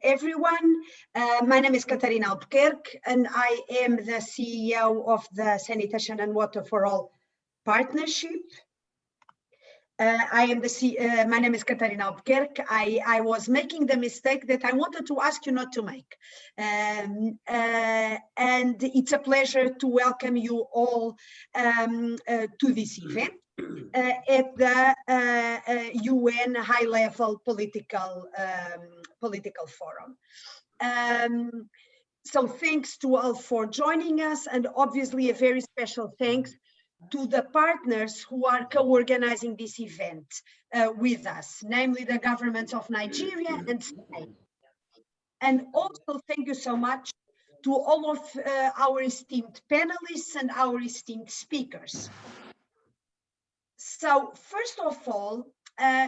Everyone. My name is Catarina Albuquerque, and I am the CEO of the Sanitation and Water for All Partnership. My name is Catarina Albuquerque. I was making the mistake that I wanted to ask you not to make. And it's a pleasure to welcome you all to this event. At the UN high-level political forum. So thanks to all for joining us, and obviously a very special thanks to the partners who are co-organizing this event with us, namely the governments of Nigeria and Spain. And also thank you so much to all of our esteemed panelists and our esteemed speakers. So first of all,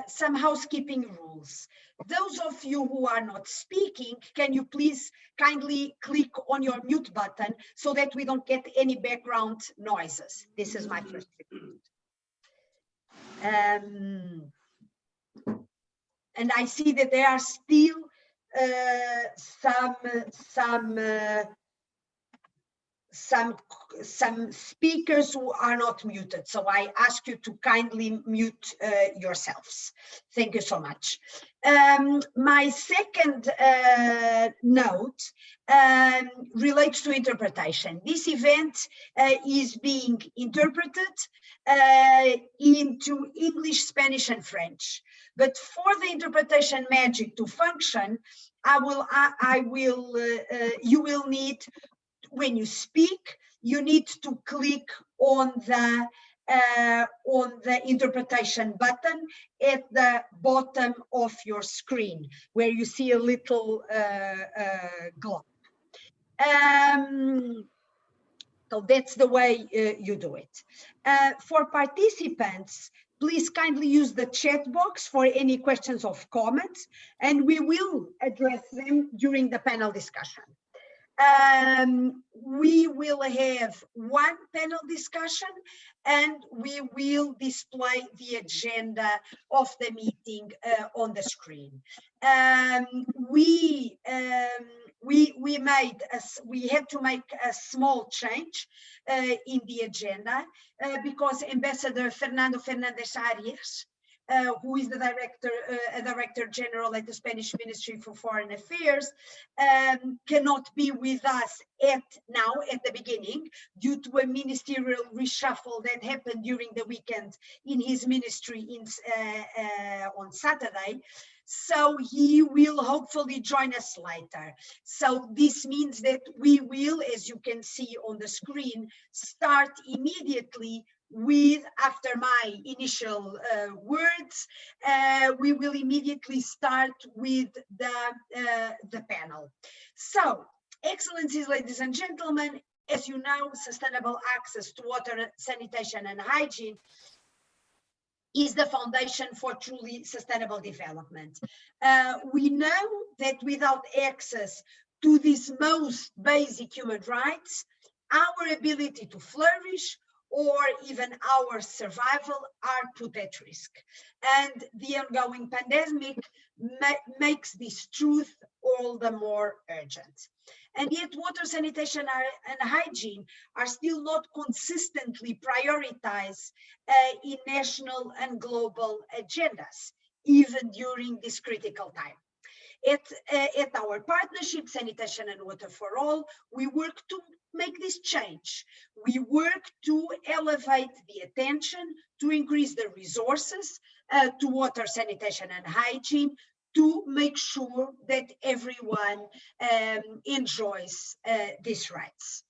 some housekeeping rules. Those of you who are not speaking, can you please kindly click on your mute button so that we don't get any background noises? This is my first request. And I see that there are still some speakers who are not muted, so I ask you to kindly mute yourselves. Thank you so much. My second note relates to interpretation. This event is being interpreted into English, Spanish, and French. But for the interpretation magic to function, you will need, when you speak, you need to click on the interpretation button at the bottom of your screen, where you see a little globe. So that's the way you do it. For participants, please kindly use the chat box for any questions or comments, and we will address them during the panel discussion. We will have one panel discussion, and we will display the agenda of the meeting on the screen. We had to make a small change in the agenda because Ambassador Fernando Fernandez Arias, who is the Director General at the Spanish Ministry for Foreign Affairs, cannot be with us now at the beginning due to a ministerial reshuffle that happened during the weekend in his ministry on Saturday. So he will hopefully join us later. So this means that we will, as you can see on the screen, start immediately with, after my initial words, we will immediately start with the panel. So, Excellencies, ladies and gentlemen, as you know, sustainable access to water, sanitation, and hygiene is the foundation for truly sustainable development. We know that without access to these most basic human rights, our ability to flourish or even our survival are put at risk. And the ongoing pandemic makes this truth all the more urgent. And yet water, sanitation, and hygiene are still not consistently prioritized in national and global agendas, even during this critical time. At our partnership, Sanitation and Water for All, we work to make this change. We work to elevate the attention, to increase the resources to water, sanitation, and hygiene, to make sure that everyone enjoys these rights.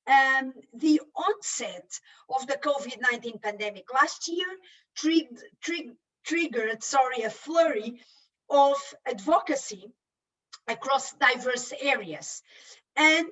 The onset of the COVID-19 pandemic last year triggered a flurry of advocacy across diverse areas. And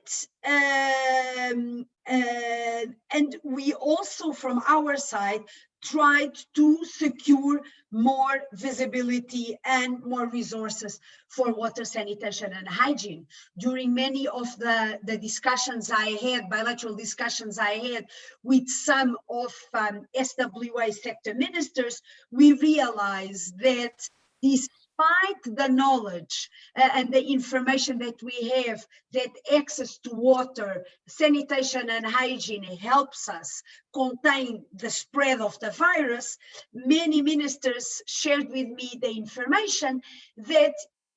we also, from our side, tried to secure more visibility and more resources for water, sanitation, and hygiene. During many of the discussions I had, bilateral discussions I had with some of SWA sector ministers, we realized that this despite the knowledge and the information that we have, that access to water, sanitation and hygiene helps us contain the spread of the virus, many ministers shared with me the information that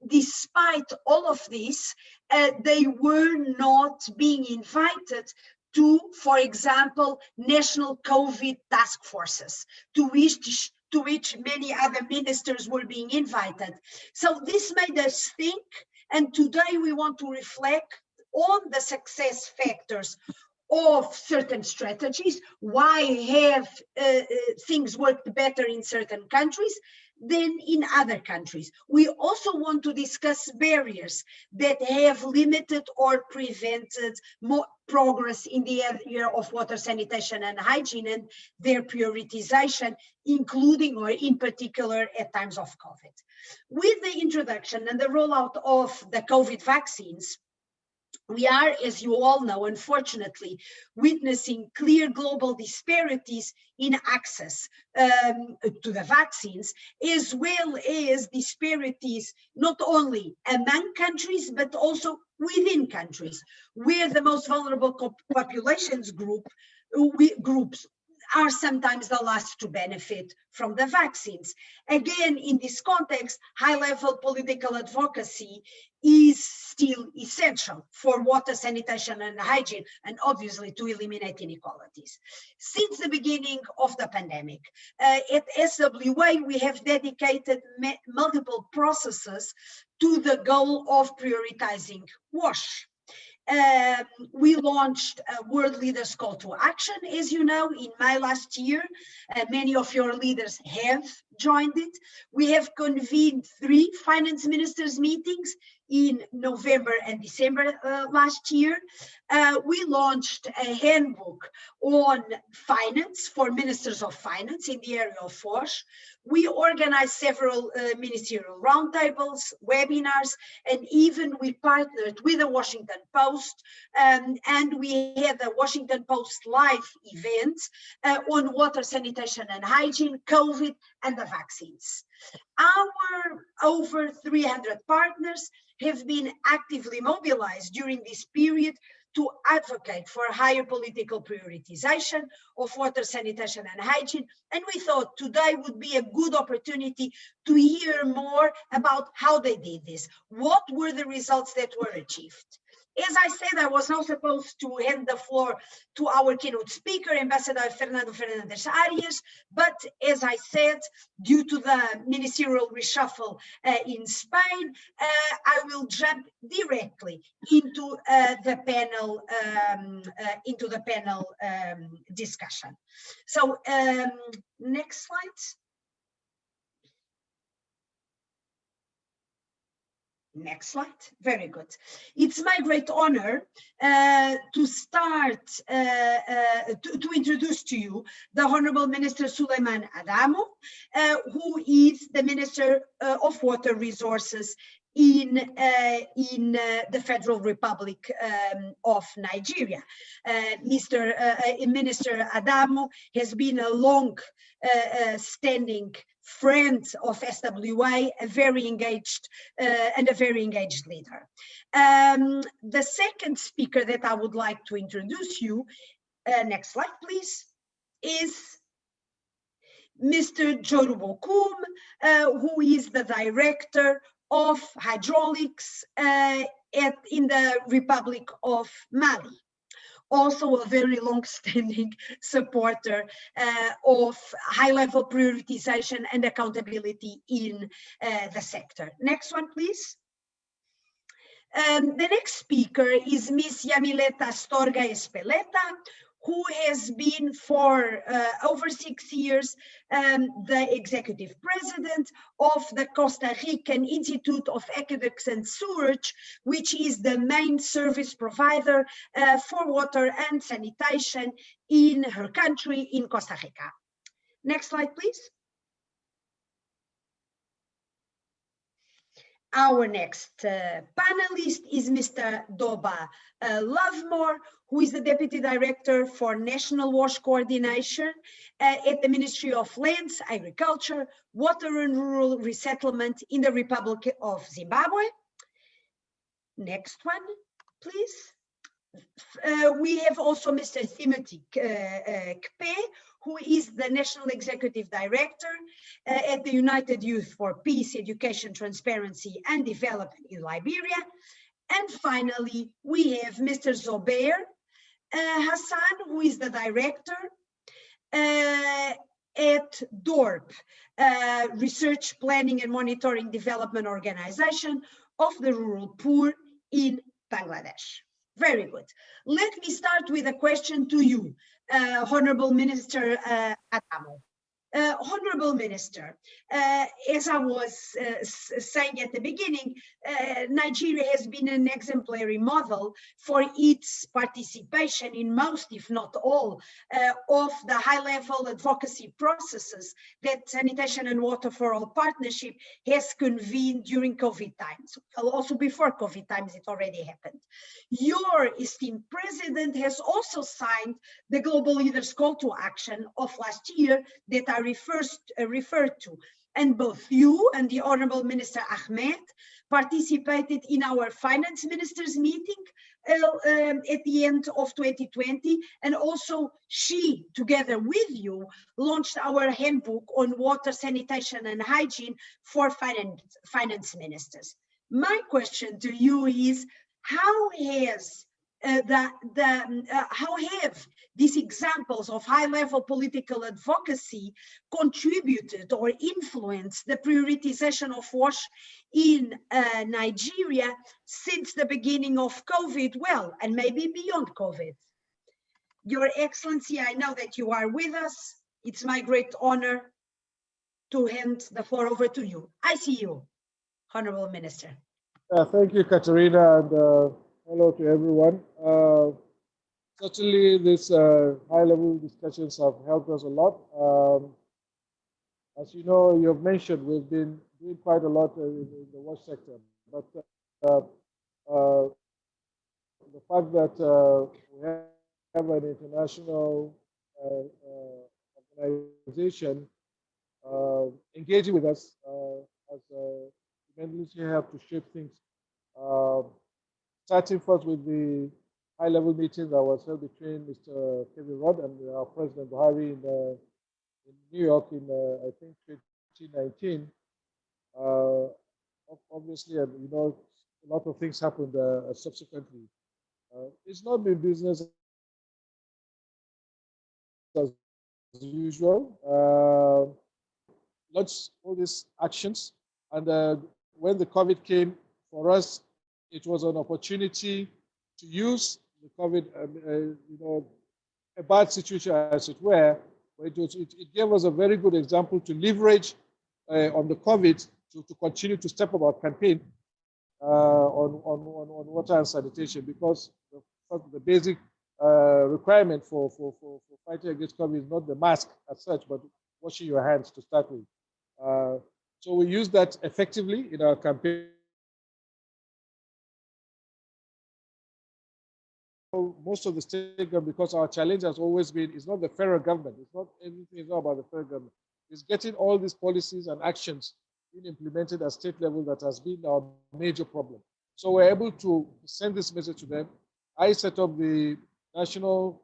despite all of this, they were not being invited to, for example, national COVID task forces, to which many other ministers were being invited. So this made us think, and today we want to reflect on the success factors of certain strategies, why have things worked better in certain countries than in other countries. We also want to discuss barriers that have limited or prevented more progress in the area of water sanitation and hygiene and their prioritization, including or in particular at times of COVID. With the introduction and the rollout of the COVID vaccines, we are, as you all know, unfortunately, witnessing clear global disparities in access to the vaccines, as well as disparities not only among countries, but also within countries, where the most vulnerable populations groups are sometimes the last to benefit from the vaccines. Again, in this context, high-level political advocacy is still essential for water sanitation and hygiene, and obviously to eliminate inequalities. Since the beginning of the pandemic, at SWA, we have dedicated multiple processes to the goal of prioritizing WASH. We launched a World Leaders Call to Action, as you know, in May last year. Many of your leaders have joined it. We have convened 3 finance ministers meetings in November and December last year. We launched a handbook on finance for ministers of finance in the area of WASH. We organized several ministerial roundtables, webinars, and even we partnered with the Washington Post, and we had the Washington Post live event on water sanitation and hygiene, COVID, and the vaccines. Our over 300 partners have been actively mobilized during this period to advocate for higher political prioritization of water sanitation and hygiene. And we thought today would be a good opportunity to hear more about how they did this. What were the results that were achieved? As I said, I was not supposed to hand the floor to our keynote speaker, Ambassador Fernando Fernandes Arias, but as I said, due to the ministerial reshuffle in Spain, I will jump directly into the panel discussion. So next slide. Next slide. Very good. It's my great honor to start, to introduce to you the Honorable Minister Suleyman Adamo, who is the Minister of Water Resources in the Federal Republic of Nigeria. Minister Adamo has been a long-standing friend of SWA, a very engaged leader. The second speaker that I would like to introduce you, next slide please, is Mr. Jorubo Kum, who is the Director of Hydraulics in the Republic of Mali. Also a very long-standing supporter of high-level prioritization and accountability in the sector. Next one, please. The next speaker is Ms. Yamileta Astorga Espeleta, who has been for over 6 years the executive president of the Costa Rican Institute of Aqueducts and Sewerage, which is the main service provider for water and sanitation in her country, in Costa Rica. Next slide, please. Our next panelist is Mr. Doba Lovemore, who is the Deputy Director for National Wash Coordination at the Ministry of Lands, Agriculture, Water and Rural Resettlement in the Republic of Zimbabwe. Next one, please. We have also Mr. Timothy Kpe, who is the National Executive Director at the United Youth for Peace, Education, Transparency and Development in Liberia. And finally, we have Mr. Zobair Hassan, who is the Director at DORP, Research, Planning and Monitoring Development Organization of the Rural Poor in Bangladesh. Very good. Let me start with a question to you, Honorable Minister Adamo. Honorable Minister, as I was saying at the beginning, Nigeria has been an exemplary model for its participation in most, if not all, of the high-level advocacy processes that Sanitation and Water for All Partnership has convened during COVID times. Also before COVID times, it already happened. Your esteemed president has also signed the Global Leaders Call to Action of last year that I referred to. And both you and the Honorable Minister Ahmed participated in our finance ministers meeting at the end of 2020. And also she, together with you, launched our handbook on water, sanitation and hygiene for finance ministers. My question to you is, how have these examples of high-level political advocacy contributed or influenced the prioritization of WASH in Nigeria since the beginning of COVID, well, and maybe beyond COVID? Your Excellency, I know that you are with us. It's my great honor to hand the floor over to you. I see you, Honorable Minister. Thank you, Katerina, and hello to everyone. Certainly, these high-level discussions have helped us a lot. As you know, you have mentioned, we've been doing quite a lot in the wash sector, but the fact that we have an international organization engaging with us has tremendously helped to shape things. Starting first with the high-level meeting that was held between Mr. Kevin Rudd and our President Buhari in New York in, I think, 2019. Obviously, and you know, a lot of things happened subsequently. It's not been business as usual. Launched all these actions, and when the COVID came, for us, it was an opportunity to use the COVID, you know, a bad situation as it were, but it gave us a very good example to leverage on the COVID to continue to step up our campaign on water and sanitation, because the basic requirement for fighting against COVID is not the mask as such, but washing your hands to start with. So we use that effectively in our campaign. Most of the state government, because our challenge has always been, it's not the federal government, it's not everything is not about the federal government. It's getting all these policies and actions being implemented at state level that has been our major problem. So we're able to send this message to them. I set up the National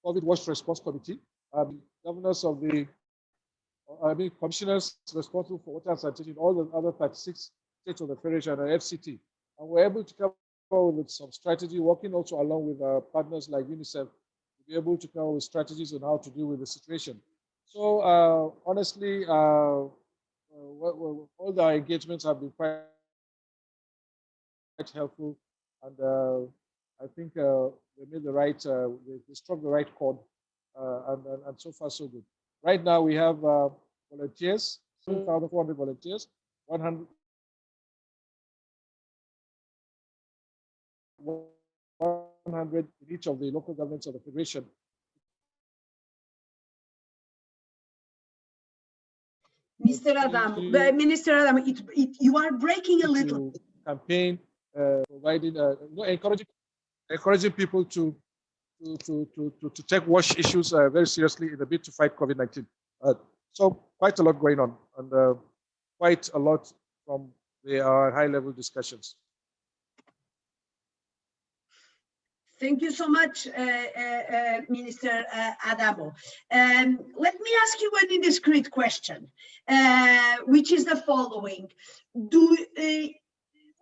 COVID Wash Response Committee. Governors of the, commissioners responsible for water and sanitation in all the other 36 states of the Federation and FCT. And we're able to come up with some strategy, working also along with our partners like UNICEF, to be able to come up with strategies on how to deal with the situation. So honestly, all the engagements have been quite helpful, and I think they made the right, they struck the right chord, and so far so good. Right now we have volunteers, 7,400 volunteers, 100 in each of the local governments of the Federation Mr. Adamo, Minister Adamo, you are breaking a little. Campaign, providing, encouraging people to take WASH issues very seriously in the bid to fight COVID-19. So quite a lot going on, and quite a lot from the high-level discussions. Thank you so much, Minister Adamo. Let me ask you an indiscreet question, which is the following. Do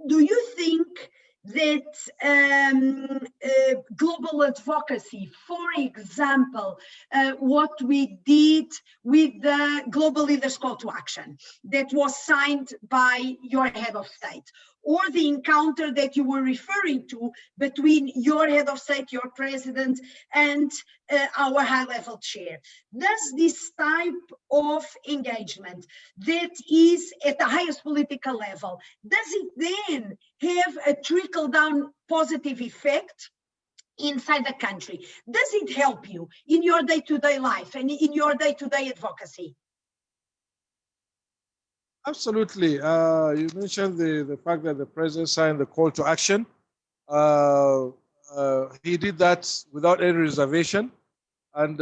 you think that global advocacy, for example, what we did with the Global Leaders Call to Action that was signed by your head of state, or the encounter that you were referring to between your head of state, your president, and our high-level chair. Does this type of engagement that is at the highest political level, does it then have a trickle-down positive effect inside the country? Does it help you in your day-to-day life and in your day-to-day advocacy? Absolutely. You mentioned the fact that the president signed the call to action. He did that without any reservation. And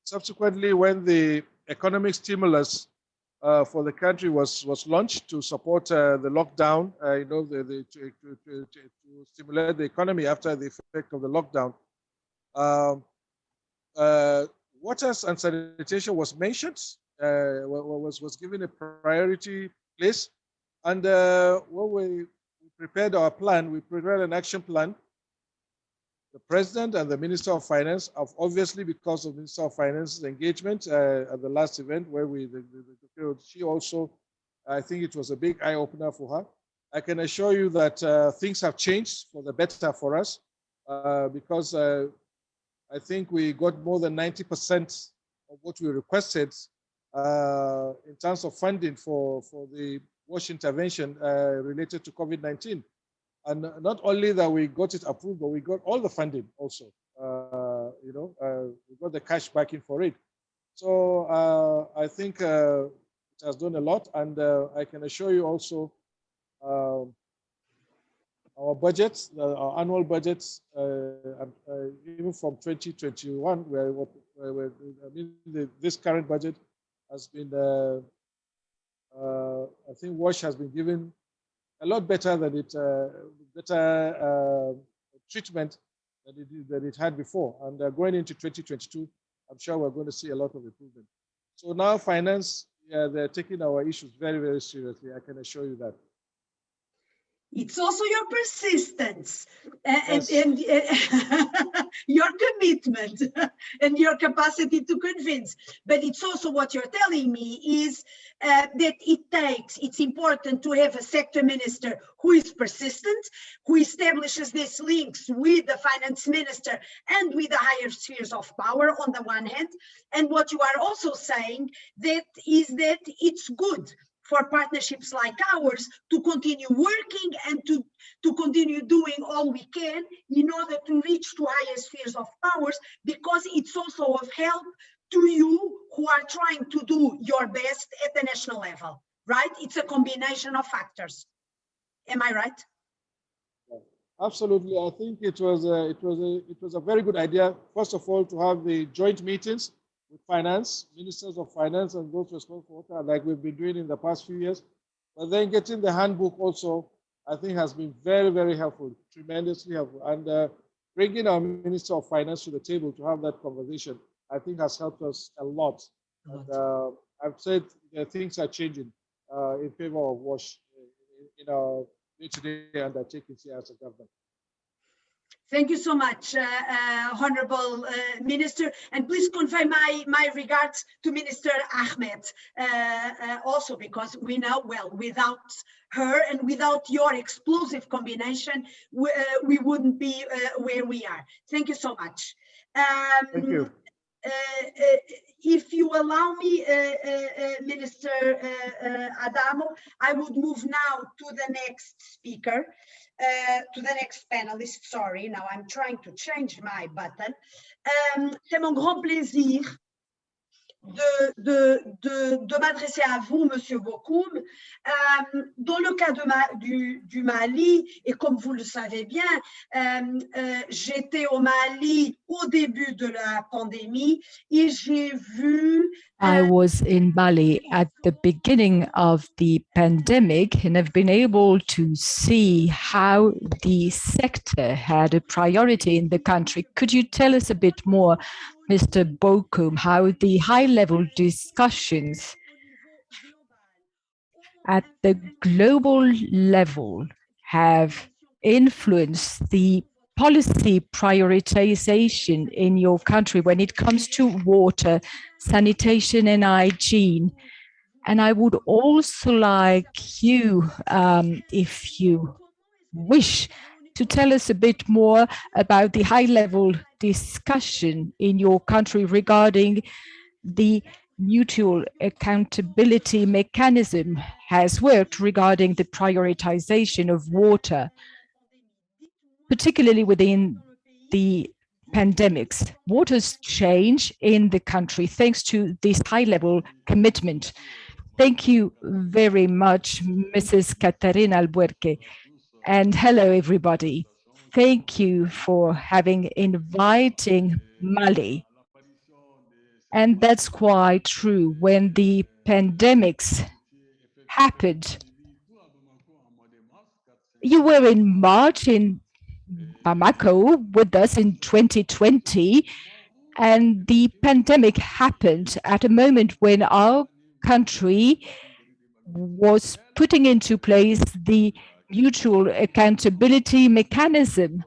subsequently, when the economic stimulus for the country was launched to support the lockdown, to stimulate the economy after the effect of the lockdown, water and sanitation was mentioned. Was given a priority place, and when we prepared our plan, we prepared an action plan. The president and the Minister of Finance, obviously because of Minister of Finance's engagement at the last event where she also, I think it was a big eye opener for her. I can assure you that things have changed for the better for us because I think we got more than 90% of what we requested in terms of funding for the WASH intervention related to COVID-19. And not only that we got it approved, but we got all the funding also. We got the cash backing for it. So I think it has done a lot. And I can assure you also our budgets, our annual budgets, even from 2021, this current budget has been, I think WASH has been given a lot better than treatment than it had before. And going into 2022, I'm sure we're going to see a lot of improvement. So now finance, they're taking our issues very, very seriously. I can assure you that. It's also your persistence Yes. and your commitment and your capacity to convince. But it's also what you're telling me is that it's important to have a sector minister who is persistent, who establishes these links with the finance minister and with the higher spheres of power on the one hand. And what you are also saying is that it's good for partnerships like ours to continue working and to continue doing all we can in order to reach to higher spheres of powers, because it's also of help to you who are trying to do your best at the national level, right? It's a combination of factors. Am I right? Absolutely. I think it was a very good idea, first of all, to have the joint meetings with finance, ministers of finance and those responsible for water, like we've been doing in the past few years. But then getting the handbook also, I think, has been very, very helpful, tremendously helpful. And bringing our Minister of Finance to the table to have that conversation, I think has helped us a lot. And I've said that things are changing in favor of WASH in our day-to-day undertakings here as a government. Thank you so much, Honorable Minister, and please convey my regards to Minister Ahmed also, because we know, well, without her and without your explosive combination, we wouldn't be where we are. Thank you so much. Thank you. If you allow me, Minister Adamo, I would move now to the next speaker, to the next panelist. Sorry, now I'm trying to change my button. C'est mon grand plaisir de m'adresser à vous, Monsieur Bokoum. Dans le cas du Mali, et comme vous le savez bien, j'étais au Mali au début de la pandémie et j'ai vu I was in Bali at the beginning of the pandemic, and I've been able to see how the sector had a priority in the country. Could you tell us a bit more, Mr. Bokum, how the high-level discussions at the global level have influenced the policy prioritization in your country when it comes to water, sanitation, and hygiene? And I would also like you, if you wish, to tell us a bit more about the high-level discussion in your country regarding the mutual accountability mechanism has worked regarding the prioritization of water, particularly within the pandemics. Water's change in the country thanks to this high-level commitment. Thank you very much, Mrs. Catarina Albuerque. And hello, everybody. Thank you for inviting Mali. And that's quite true. When the pandemics happened, you were in March in Bamako with us in 2020, and the pandemic happened at a moment when our country was putting into place the mutual accountability mechanism.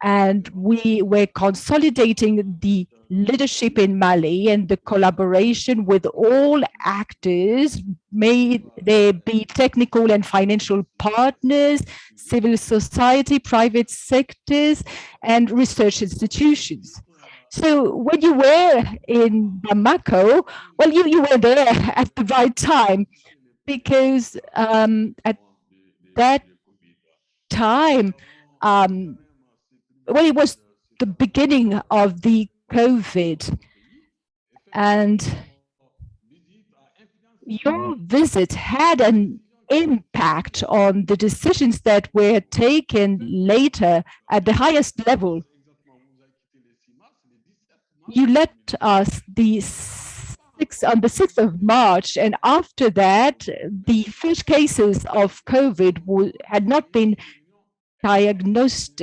And we were consolidating the leadership in Mali and the collaboration with all actors, may they be technical and financial partners, civil society, private sectors, and research institutions. So when you were in Bamako, well, you were there at the right time, because at that time, well, it was the beginning of the COVID, and your visit had an impact on the decisions that were taken later at the highest level. You left us on the 6th of March, and after that, the first cases of COVID had not been diagnosed,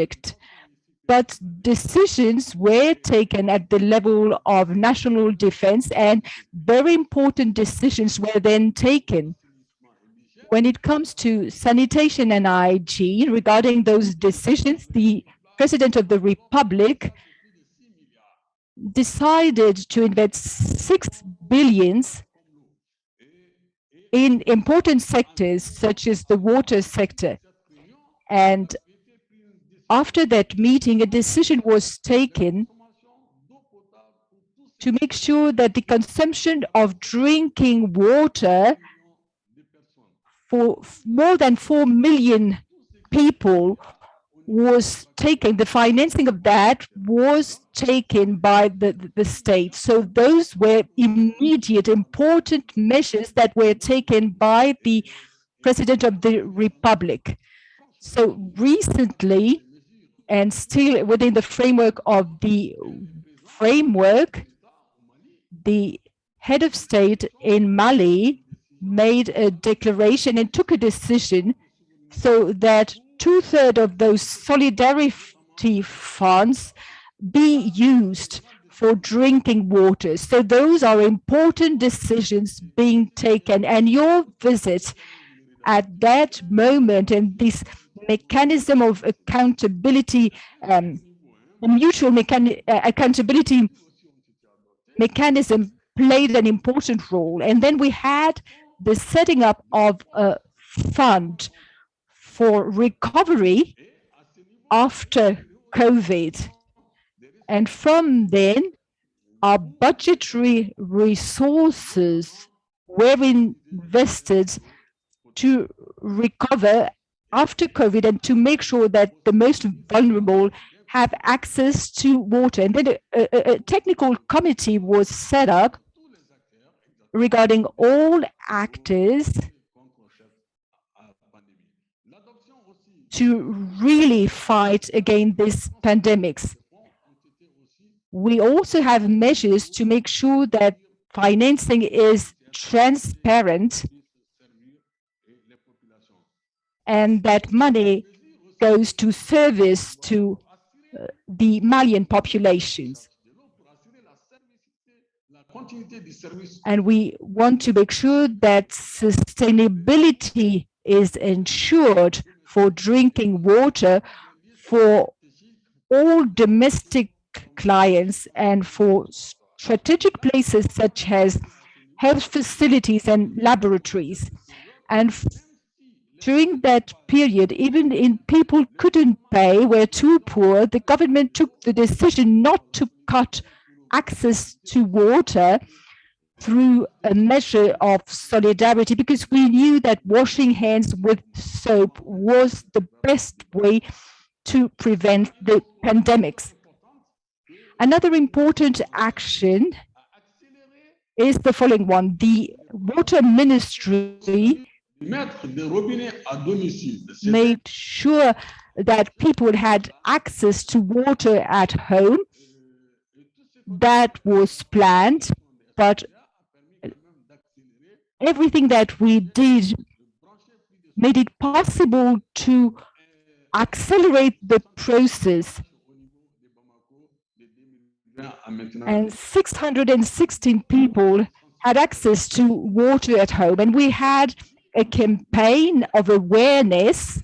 but decisions were taken at the level of national defense, and very important decisions were then taken. When it comes to sanitation and hygiene, regarding those decisions, the President of the Republic decided to invest 6 billion in important sectors such as the water sector. And after that meeting, a decision was taken to make sure that the consumption of drinking water for more than 4 million people was taken. The financing of that was taken by the state. So those were immediate, important measures that were taken by the President of the Republic. So recently, and still within the framework of the framework, the head of state in Mali made a declaration and took a decision so that 2/3 of those solidarity funds be used for drinking water. So those are important decisions being taken. And your visit at that moment and this mechanism of accountability, the mutual accountability mechanism played an important role. And then we had the setting up of a fund for recovery after COVID. And from then, our budgetary resources were invested to recover after COVID and to make sure that the most vulnerable have access to water. And then a technical committee was set up regarding all actors to really fight against these pandemics. We also have measures to make sure that financing is transparent and that money goes to service to the Malian populations. And we want to make sure that sustainability is ensured for drinking water for all domestic clients and for strategic places such as health facilities and laboratories. And during that period, even in people couldn't pay, were too poor, the government took the decision not to cut access to water through a measure of solidarity, because we knew that washing hands with soap was the best way to prevent the pandemics. Another important action is the following one. The water ministry made sure that people had access to water at home. That was planned, but everything that we did made it possible to accelerate the process. And 616 people had access to water at home. And we had a campaign of awareness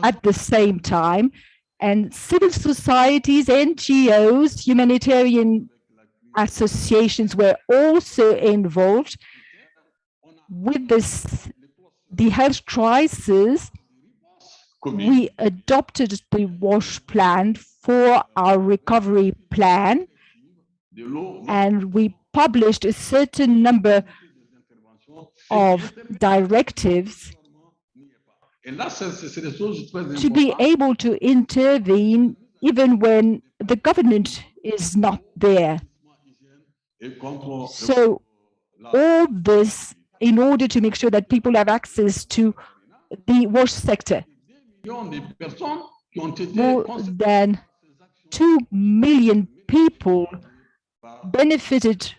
at the same time. And civil societies, NGOs, humanitarian associations were also involved. With the health crisis, we adopted the WASH plan for our recovery plan, and we published a certain number of directives to be able to intervene even when the government is not there. So all this in order to make sure that people have access to the WASH sector. More than 2 million people benefited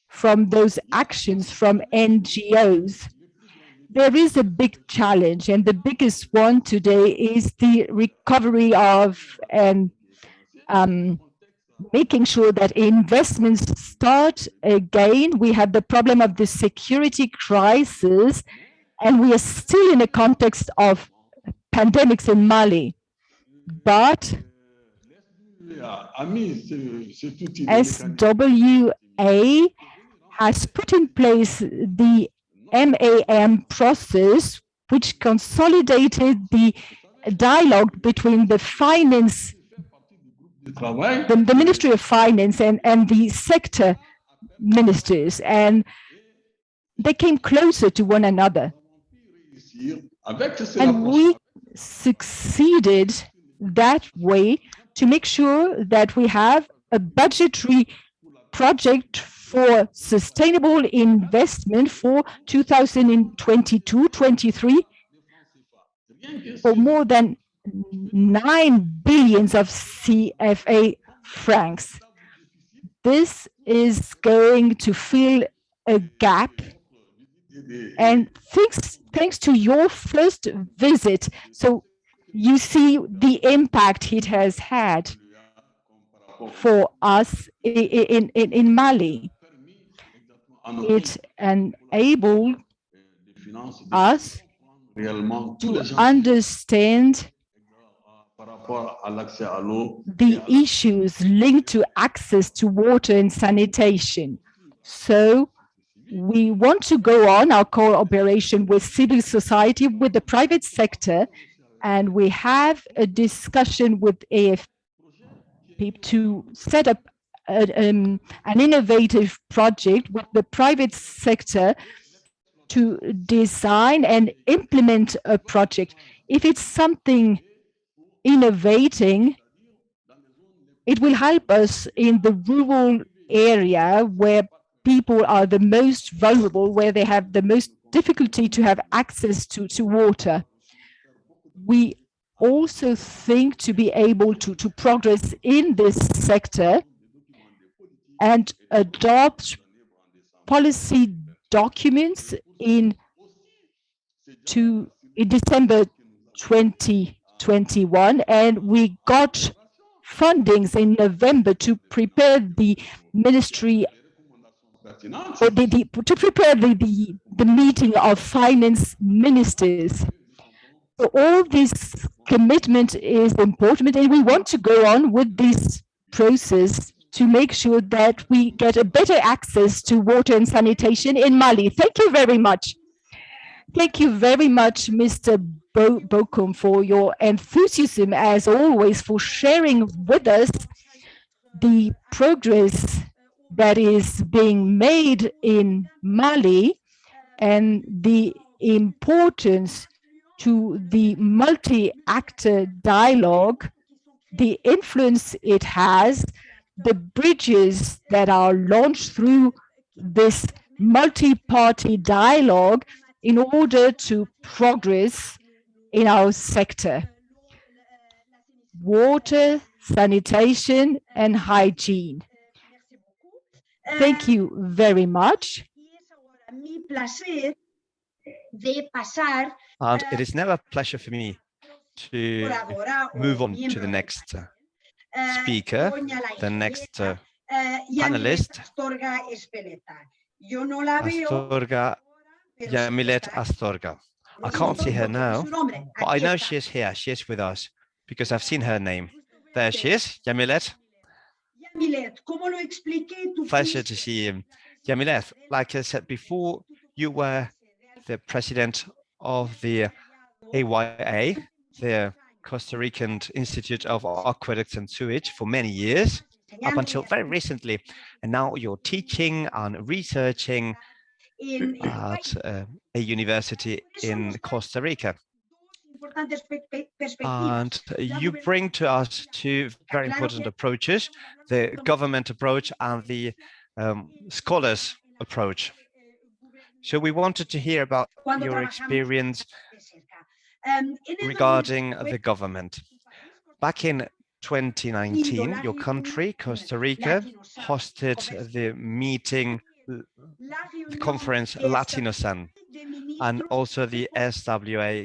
from those actions from NGOs. There is a big challenge, and the biggest one today is the recovery of and making sure that investments start again. We have the problem of the security crisis, and we are still in a context of pandemics in Mali. But SWA has put in place the MAM process, which consolidated the dialogue between the finance, the Ministry of Finance and the sector ministers, and they came closer to one another. And we succeeded that way to make sure that we have a budgetary project for sustainable investment for 2022-23 for more than 9 billion of CFA francs. This is going to fill a gap, and thanks to your first visit, so you see the impact it has had for us in Mali. It enabled us to understand the issues linked to access to water and sanitation. So we want to go on our cooperation with civil society, with the private sector, and we have a discussion with AFP to set up an innovative project with the private sector to design and implement a project. If it's something innovating, it will help us in the rural area where people are the most vulnerable, where they have the most difficulty to have access to water. We also think to be able to progress in this sector and adopt policy documents in December 2021, and we got fundings in November to prepare the ministry or to prepare the meeting of finance ministers. So all this commitment is important, and we want to go on with this process to make sure that we get a better access to water and sanitation in Mali. Thank you very much. Thank you very much, Mr. Bokum, for your enthusiasm, as always, for sharing with us the progress that is being made in Mali and the importance to the multi-actor dialogue, the influence it has, the bridges that are launched through this multi-party dialogue in order to progress in our sector. Water, sanitation, and hygiene. Thank you very much. And it is now a pleasure for me to move on to the next speaker, the next panelist, Astorga Yamilet Astorga. I can't see her now, but I know she is here. She is with us because I've seen her name. There she is, Yamilet. Pleasure to see you. Yamilet, like I said before, you were the president of the AYA, the Costa Rican Institute of Aqueducts and Sewage, for many years, up until very recently. And now you're teaching and researching at a university in Costa Rica. And you bring to us two very important approaches, the government approach and the scholars approach. So we wanted to hear about your experience regarding the government. Back in 2019, your country, Costa Rica, hosted the meeting, the conference Latinosan, and also the SWY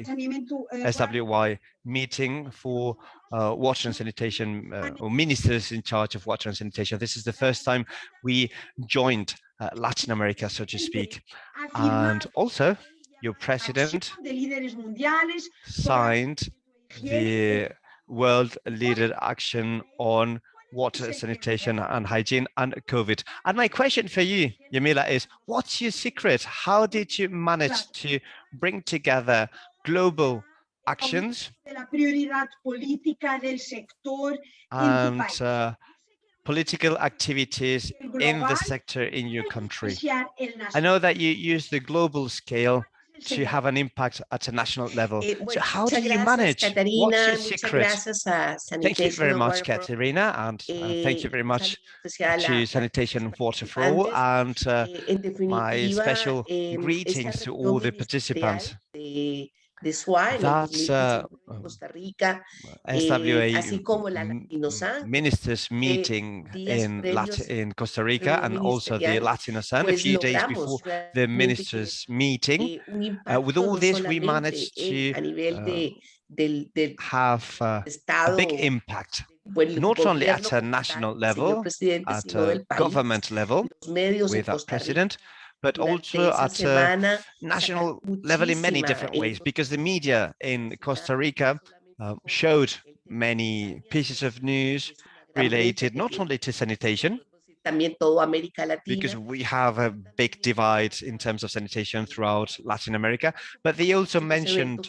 meeting for water and sanitation, or ministers in charge of water and sanitation. This is the first time we joined Latin America, so to speak. And also, your president signed the World Leader Action on Water, Sanitation and Hygiene and COVID. And my question for you, Yamila, is what's your secret? How did you manage to bring together global actions and political activities in the sector in your country? I know that you use the global scale to have an impact at a national level. So how do you manage? What's your secret? Thank you very much, Katerina, and thank you very much to Sanitation and Water for All, and my special greetings to all the participants. That's SWA ministers meeting in Costa Rica, and also the Latinosan a few days before the ministers meeting. With all this, we managed to have a big impact, not only at a national level, at a government level with our president, but also at a national level in many different ways, because the media in Costa Rica showed many pieces of news related not only to sanitation, because we have a big divide in terms of sanitation throughout Latin America, but they also mentioned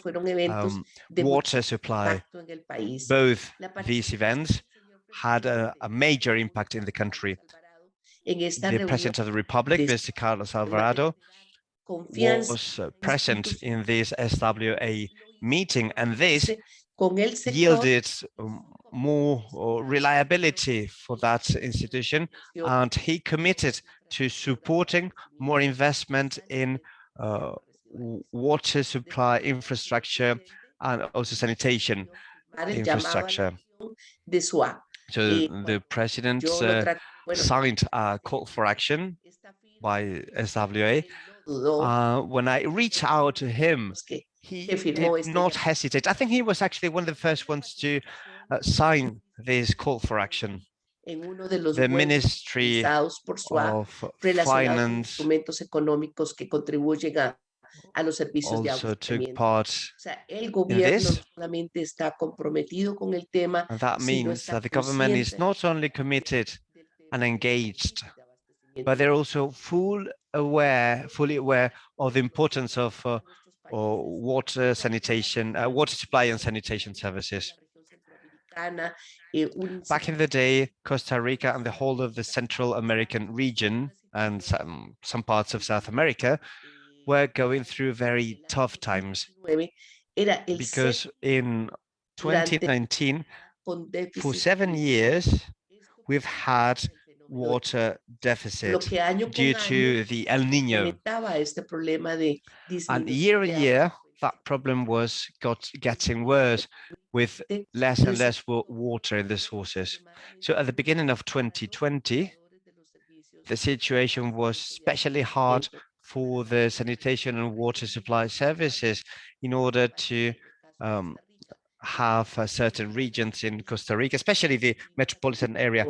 water supply. Both these events had a major impact in the country. The President of the Republic, Mr. Carlos Alvarado, was present in this SWA meeting, and this yielded more reliability for that institution, and he committed to supporting more investment in water supply infrastructure and also sanitation infrastructure. So the president signed a call for action by SWA. When I reached out to him, he did not hesitate. I think he was actually one of the first ones to sign this call for action. The Ministry of Finance also took part in this. And that means that the government is not only committed and engaged, but they're also fully aware of the importance of water sanitation, water supply and sanitation services. Back in the day, Costa Rica and the whole of the Central American region and some parts of South America were going through very tough times, because in 2019, for 7 years, we've had water deficit due to the El Nino. And year on year, that problem was getting worse, with less and less water in the sources. So at the beginning of 2020, the situation was especially hard for the sanitation and water supply services in order to have certain regions in Costa Rica, especially the metropolitan area.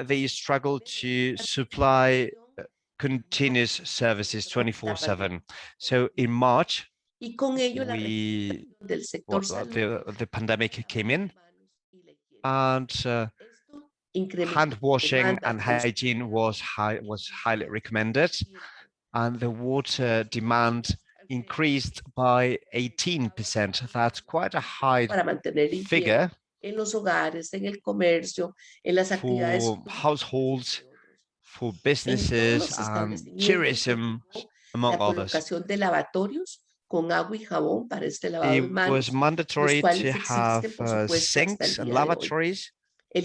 They struggle to supply continuous services 24/7. So in March, the pandemic came in, and hand washing and hygiene was highly recommended, and the water demand increased by 18%. That's quite a high figure for households, for businesses, and tourism, among others. It was mandatory to have sinks and lavatories, and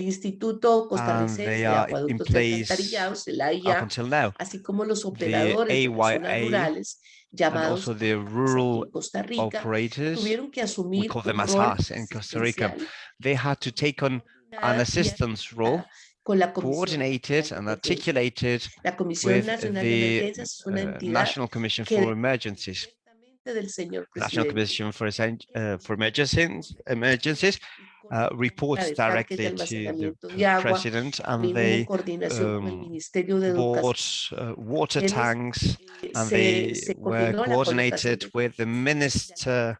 they are in place up until now. The AYA and also the rural operators, we call them ASAS in Costa Rica, they had to take on an assistance role, coordinated and articulated with the National Commission for Emergencies. National Commission for Emergencies reports directly to the president, and they bought water tanks, and they were coordinated with the minister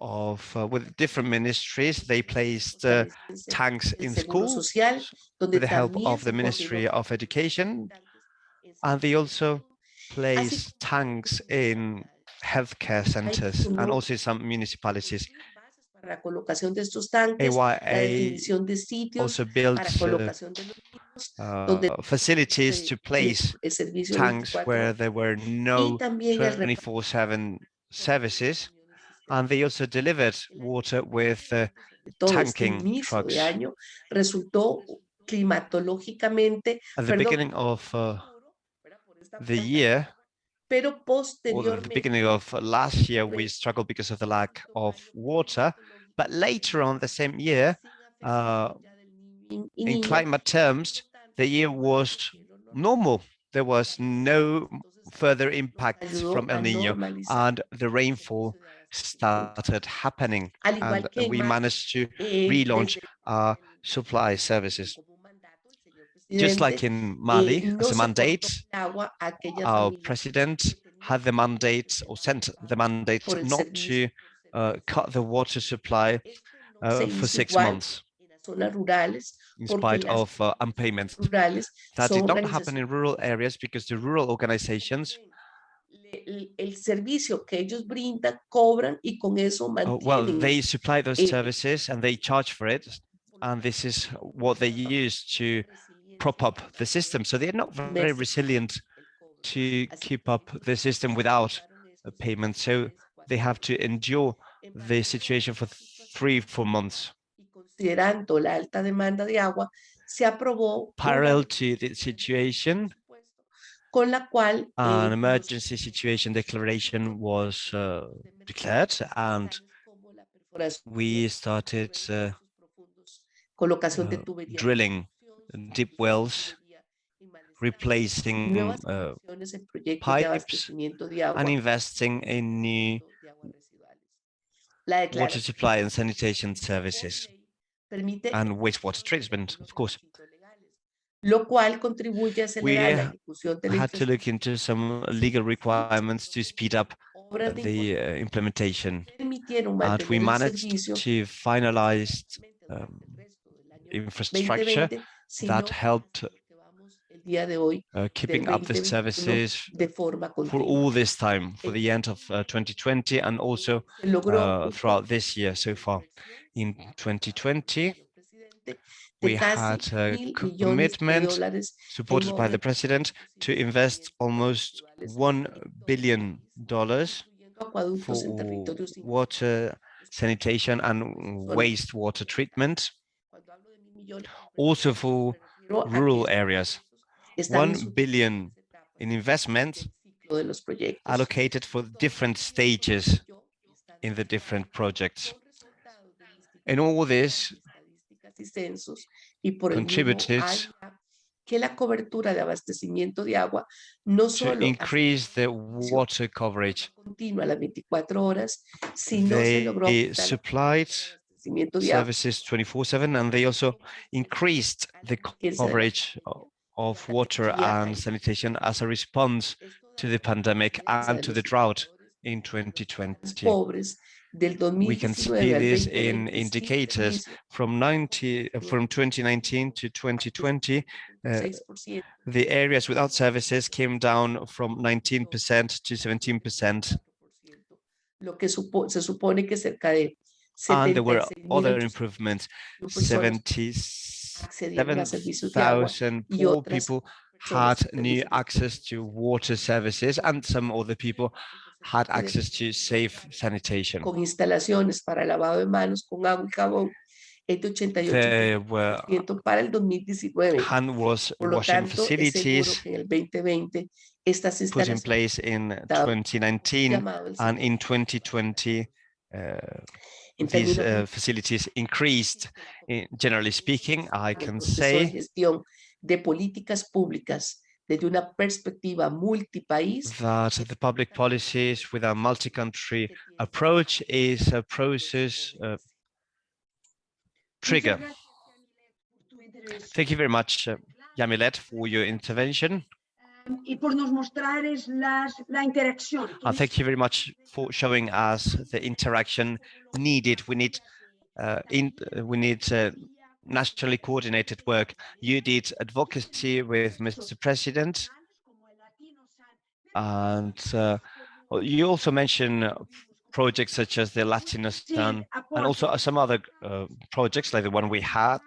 with different ministries. They placed tanks in schools with the help of the Ministry of Education, and they also placed tanks in healthcare centers and also some municipalities. AYA also built facilities to place tanks where there were no 24/7 services, and they also delivered water with tanking trucks. At the beginning of the year, or the beginning of last year, we struggled because of the lack of water, but later on the same year, in climate terms, the year was normal. There was no further impact from El Nino, and the rainfall started happening, and we managed to relaunch our supply services. Just like in Mali, as a mandate, our president had the mandate, or sent the mandate, not to cut the water supply for 6 months, in spite of unpayments. That did not happen in rural areas because the rural organizations, they supply those services and they charge for it, and this is what they use to prop up the system. So they're not very resilient to keep up the system without a payment. So they have to endure the situation for 3-4 months. Parallel to the situation, con la cual an emergency situation declaration was declared, and we started drilling deep wells, replacing pipes, and investing in new water supply and sanitation services, and wastewater treatment, of course. We had to look into some legal requirements to speed up the implementation, and we managed to finalize infrastructure that helped keeping up the services for all this time, for the end of 2020, and also throughout this year so far. In 2020, we had a commitment supported by the president to invest almost $1 billion for water sanitation and wastewater treatment, also for rural areas. 1 billion in investment allocated for different stages in the different projects. And all this contributed to increase the water coverage. They supplied services 24/7, and they also increased the coverage of water and sanitation as a response to the pandemic and to the drought in 2020. We can see this in indicators from 2019 to 2020. The areas without services came down from 19% to 17%. And there were other improvements. 77,000 poor people had new access to water services, and some other people had access to safe sanitation. There were hand washing facilities put in place in 2019, and in 2020, these facilities increased. Generally speaking, I can say that the public policies with a multi-country approach is a process trigger. Thank you very much, Yamilet, for your intervention. Y por nos mostrares la interacción. Thank you very much for showing us the interaction needed. We need nationally coordinated work. You did advocacy with Mr. President, and you also mentioned projects such as the Latino Sun, and also some other projects like the one we had,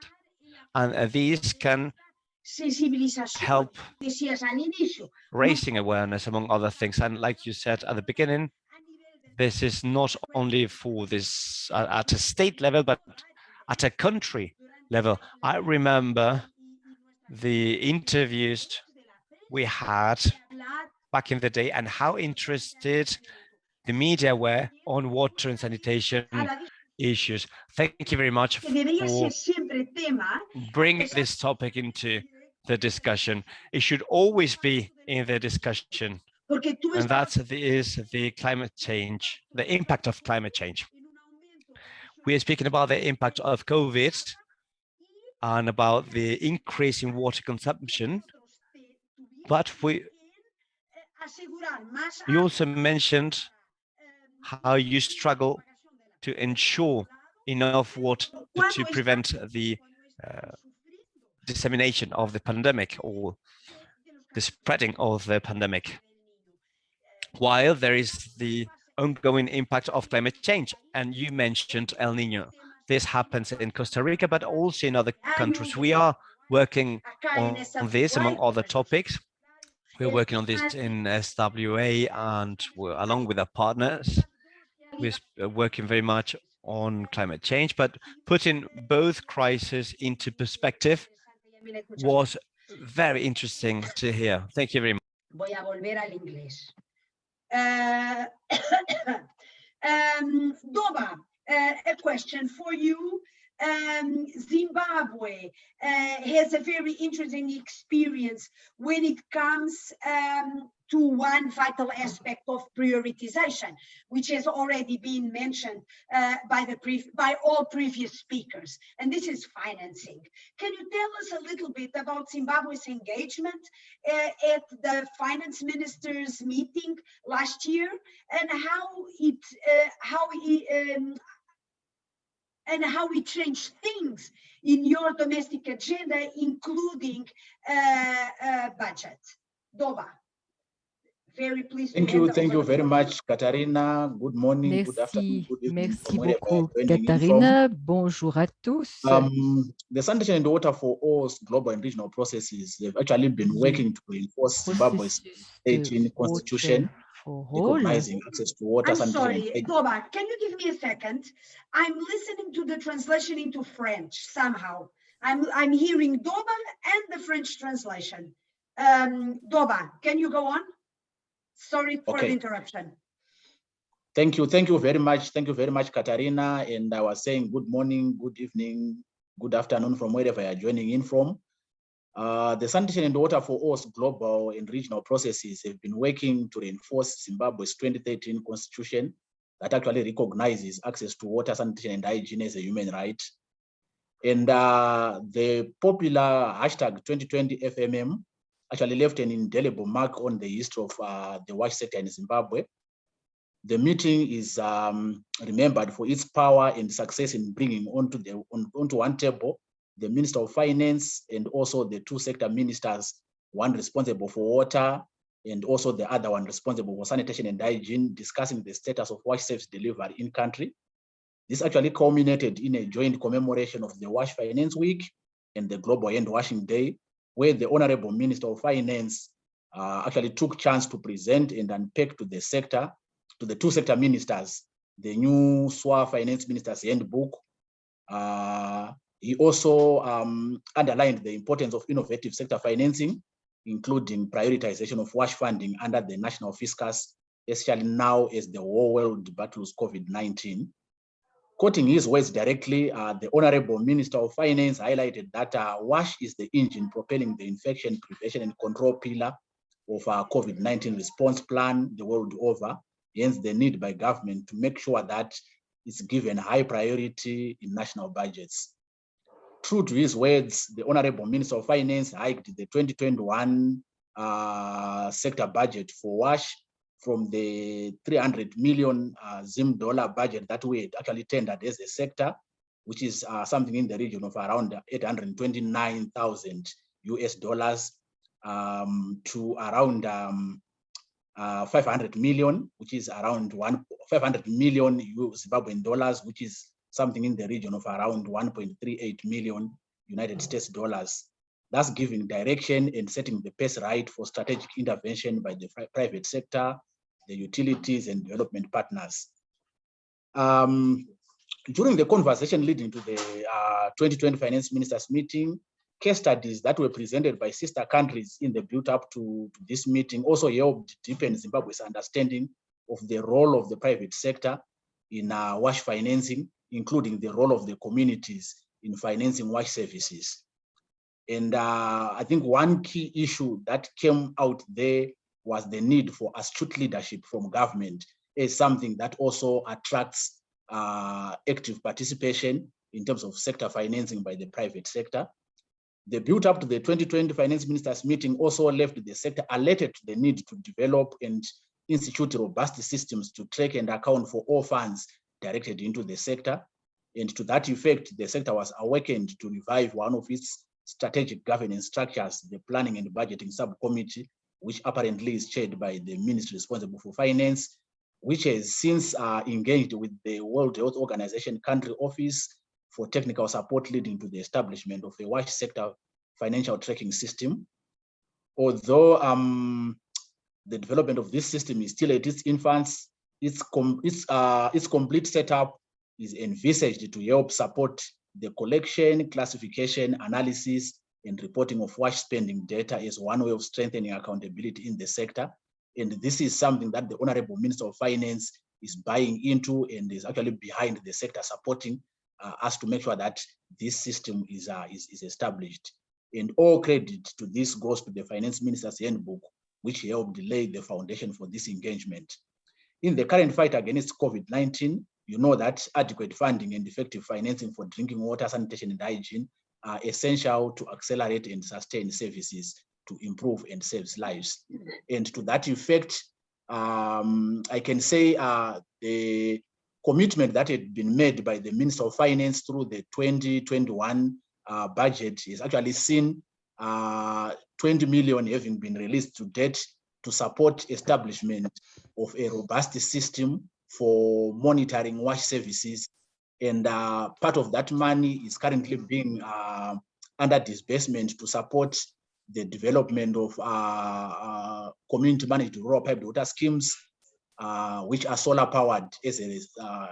and these can help raising awareness, among other things. And like you said at the beginning, this is not only for this at a state level, but at a country level. I remember the interviews we had back in the day and how interested the media were on water and sanitation issues. Thank you very much for bringing this topic into the discussion. It should always be in the discussion, and that is the climate change, the impact of climate change. We are speaking about the impact of COVID and about the increase in water consumption, but you also mentioned how you struggle to ensure enough water to prevent the dissemination of the pandemic or the spreading of the pandemic, while there is the ongoing impact of climate change. And you mentioned El Nino. This happens in Costa Rica, but also in other countries. We are working on this, among other topics. We're working on this in SWA, and along with our partners, we're working very much on climate change, but putting both crises into perspective was very interesting to hear. Thank you very much. Voy a volver al inglés. Doba, a question for you. Zimbabwe has a very interesting experience when it comes to one vital aspect of prioritization, which has already been mentioned by all previous speakers, and this is financing. Can you tell us a little bit about Zimbabwe's engagement at the finance ministers' meeting last year, and how it changed things in your domestic agenda, including budget? Doba, very pleased. Thank you very much, Katarina. Good morning, good afternoon, good evening. Merci beaucoup, Katarina. Bonjour à tous. The Sanitation and Water for All global and regional processes have actually been working to reinforce Zimbabwe's 18 constitution, recognizing access to water. I'm sorry, Doba, can you give me a second? I'm listening to the translation into French somehow. I'm hearing Doba and the French translation. Doba, can you go on? Sorry for the interruption. Thank you very much. Thank you very much, Katarina. And I was saying good morning, good evening, good afternoon from wherever you're joining in from. The Sanitation and Water for All global and regional processes have been working to reinforce Zimbabwe's 2013 constitution that actually recognizes access to water, sanitation, and hygiene as a human right. And the popular hashtag 2020 FMM actually left an indelible mark on the history of the wash sector in Zimbabwe. The meeting is remembered for its power and success in bringing onto one table the Minister of Finance and also the two sector ministers, one responsible for water and also the other one responsible for sanitation and hygiene, discussing the status of wash service delivery in country. This actually culminated in a joint commemoration of the Wash Finance Week and the Global Hand Washing Day, where the Honorable Minister of Finance actually took chance to present and unpack to the sector, to the two sector ministers, the new SWA Finance Minister's Handbook. He also underlined the importance of innovative sector financing, including prioritization of wash funding under the national fiscus, especially now as the whole world battles COVID-19. Quoting his words directly, the Honorable Minister of Finance highlighted that WASH is the engine propelling the infection prevention and control pillar of our COVID-19 response plan the world over, hence the need by government to make sure that it's given high priority in national budgets. True to his words, the Honorable Minister of Finance hiked the 2021 sector budget for WASH from the 300 million Zim dollar budget that we had actually tendered as a sector, which is something in the region of around 829,000 US dollars, to around 500 million, which is around 500 million Zimbabwean dollars, which is something in the region of around 1.38 million United States dollars. That's giving direction and setting the pace right for strategic intervention by the private sector, the utilities, and development partners. During the conversation leading to the 2020 Finance Ministers meeting, case studies that were presented by sister countries in the build-up to this meeting also helped deepen Zimbabwe's understanding of the role of the private sector in WASH financing, including the role of the communities in financing WASH services. And I think one key issue that came out there was the need for astute leadership from government as something that also attracts active participation in terms of sector financing by the private sector. The build-up to the 2020 Finance Ministers meeting also left the sector alerted to the need to develop and institute robust systems to track and account for all funds directed into the sector. And to that effect, the sector was awakened to revive one of its strategic governance structures, the Planning and Budgeting Subcommittee, which apparently is chaired by the ministry responsible for finance, which has since engaged with the World Health Organization country office for technical support, leading to the establishment of a WASH sector financial tracking system. Although the development of this system is still at its infancy, its complete setup is envisaged to help support the collection, classification, analysis, and reporting of wash spending data as one way of strengthening accountability in the sector. And this is something that the Honorable Minister of Finance is buying into and is actually behind the sector, supporting us to make sure that this system is established. And all credit to this goes to the Finance Minister's Handbook, which helped lay the foundation for this engagement. In the current fight against COVID-19, you know that adequate funding and effective financing for drinking water, sanitation, and hygiene are essential to accelerate and sustain services to improve and save lives. And to that effect, I can say the commitment that had been made by the Minister of Finance through the 2021 budget is actually seen 20 million having been released to date to support establishment of a robust system for monitoring wash services. And part of that money is currently being under disbursement to support the development of community managed rural piped water schemes, which are solar powered as a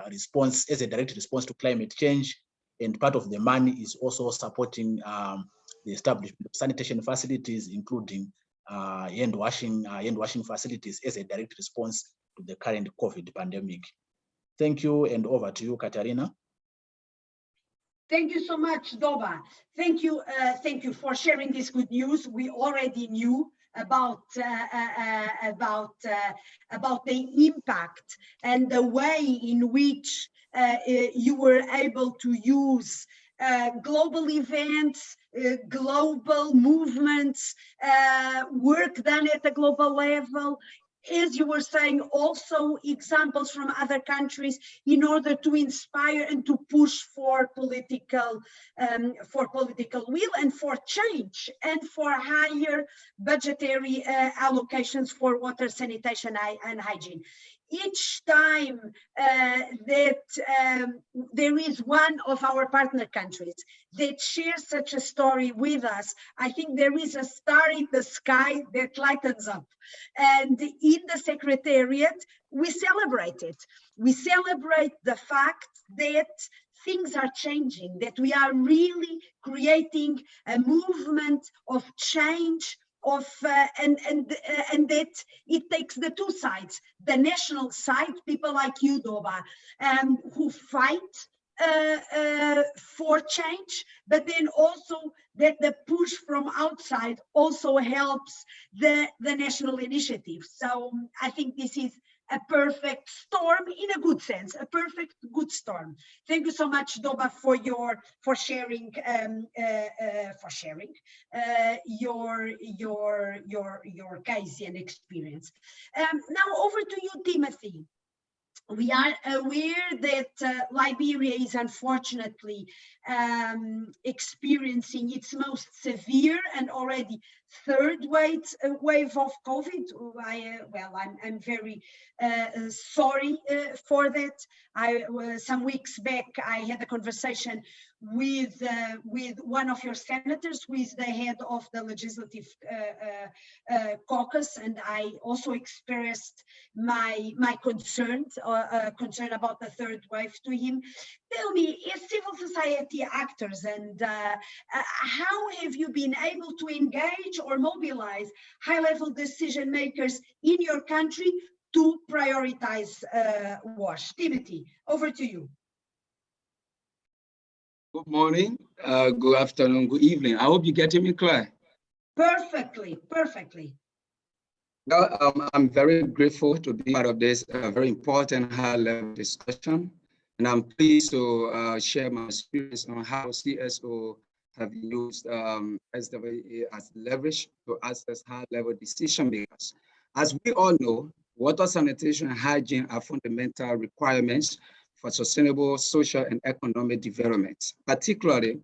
response, as a direct response to climate change. And part of the money is also supporting the establishment of sanitation facilities, including hand washing facilities as a direct response to the current COVID pandemic. Thank you, and over to you, Katarina. Thank you so much, Doba. Thank you for sharing this good news. We already knew about the impact and the way in which you were able to use global events, global movements, work done at the global level. As you were saying, also examples from other countries in order to inspire and to push for political will and for change and for higher budgetary allocations for water, sanitation, and hygiene. Each time that there is one of our partner countries that shares such a story with us, I think there is a star in the sky that lightens up. And in the Secretariat, we celebrate it. We celebrate the fact that things are changing, that we are really creating a movement of change, and that it takes the two sides, the national side, people like you, Doba, who fight for change, but then also that the push from outside also helps the national initiative. So I think this is a perfect storm in a good sense, a perfect good storm. Thank you so much, Doba, for sharing your case and experience. Now over to you, Timothy. We are aware that Liberia is unfortunately experiencing its most severe and already third wave of COVID. I'm very sorry for that. Some weeks back, I had a conversation with one of your senators, who is the head of the legislative caucus, and I also expressed my concern about the third wave to him. Tell me, as civil society actors, and how have you been able to engage or mobilize high-level decision makers in your country to prioritize WASH? Timothy, over to you. Good morning, good afternoon, good evening. I hope you're getting me clear. Perfectly. Well, I'm very grateful to be part of this very important high-level discussion, and I'm pleased to share my experience on how CSO have used SWA as leverage to access high-level decision makers. As we all know, water, sanitation, and hygiene are fundamental requirements for sustainable social and economic development. Particularly,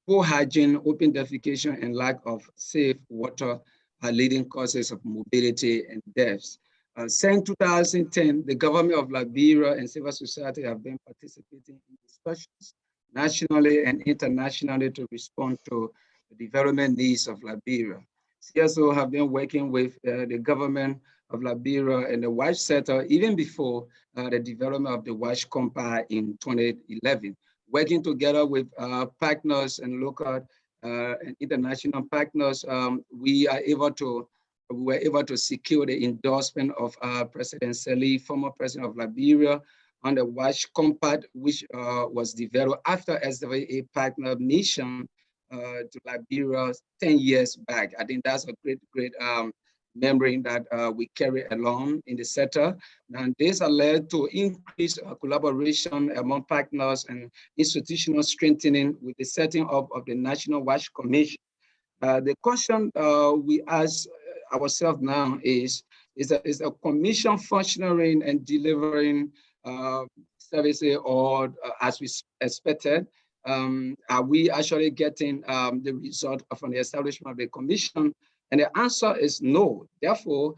poor hygiene, open defecation, and lack of safe water are leading causes of morbidity and deaths. Since 2010, the government of Liberia and civil society have been participating in discussions nationally and internationally to respond to the development needs of Liberia. CSO have been working with the government of Liberia and the WASH sector, even before the development of the WASH Compact in 2011. Working together with partners and local and international partners, we were able to secure the endorsement of President Sirleaf, former president of Liberia, on the WASH Compact, which was developed after SWA partner mission to Liberia 10 years back. I think that's a great memory that we carry along in the sector. And this has led to increased collaboration among partners and institutional strengthening with the setting up of the National WASH Commission. The question we ask ourselves now is a commission functioning and delivering services, or as we expected? Are we actually getting the result from the establishment of the commission? And the answer is no. Therefore,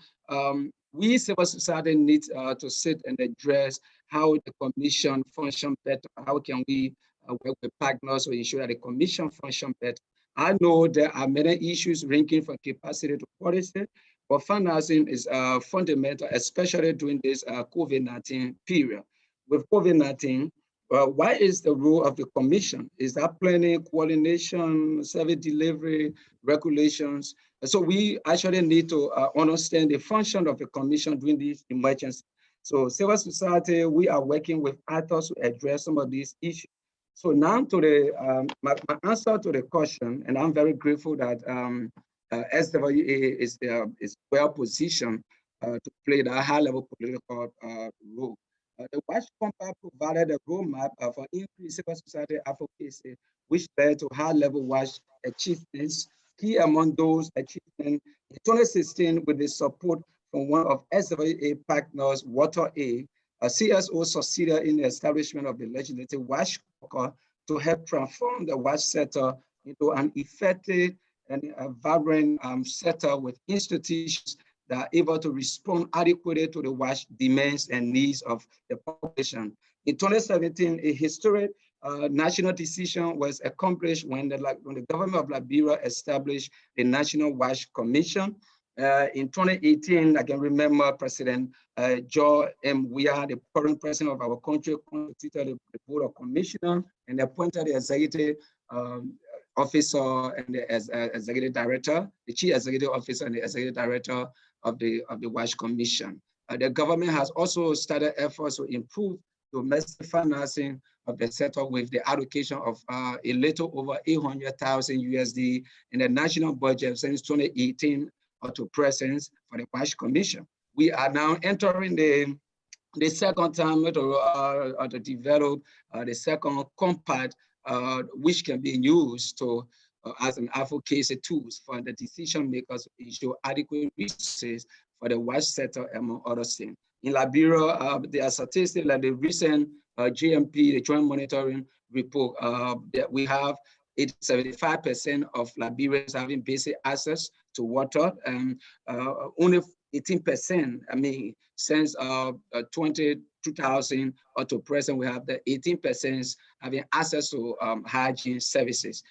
we civil society need to sit and address how the commission function better. How can we work with partners to ensure that the commission function better? I know there are many issues ranging from capacity to policy, but financing is fundamental, especially during this COVID-19 period. With COVID-19, what is the role of the commission? Is that planning, coordination, service delivery, regulations? So we actually need to understand the function of the commission during this emergency. So civil society, we are working with actors to address some of these issues. So now to the my answer to the question, and I'm very grateful that SWA is well positioned to play that high-level political role. The WASH Compact provided a roadmap for increased civil society advocacy, which led to high-level WASH achievements. Key among those achievements in 2016, with the support from one of SWA partners, Water A CSO succeeded in the establishment of the legislative WASH Caucus to help transform the WASH sector into an effective and vibrant sector with institutions that are able to respond adequately to the WASH demands and needs of the population. In 2017, a historic national decision was accomplished when the government of Liberia established the National WASH Commission. In 2018, I can remember President Joe M. Weah, the current president of our country, constituted the board of commissioners and appointed the executive officer and the executive director, the chief executive officer and the executive director of the WASH Commission. The government has also started efforts to improve domestic financing of the sector with the allocation of a little over 800,000 USD in the national budget since 2018 to presence for the WASH Commission. We are now entering the second time to develop the second compact, which can be used to as an advocacy tools for the decision makers to ensure adequate resources for the WASH sector, among other things. In Liberia, there are statistics like the recent GMP, the Joint Monitoring Report, that we have 75% of Liberians having basic access to water, and only 18%, I mean, since 2000 or to present, we have the 18% having access to hygiene services,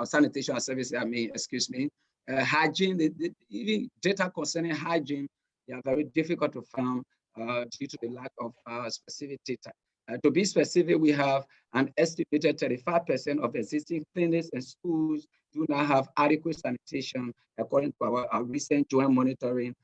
sanitation services, I mean, excuse me. Hygiene, even data concerning hygiene, they are very difficult to find due to the lack of specific data. To be specific, we have an estimated 35% of existing clinics and schools do not have adequate sanitation, according to our recent joint monitoring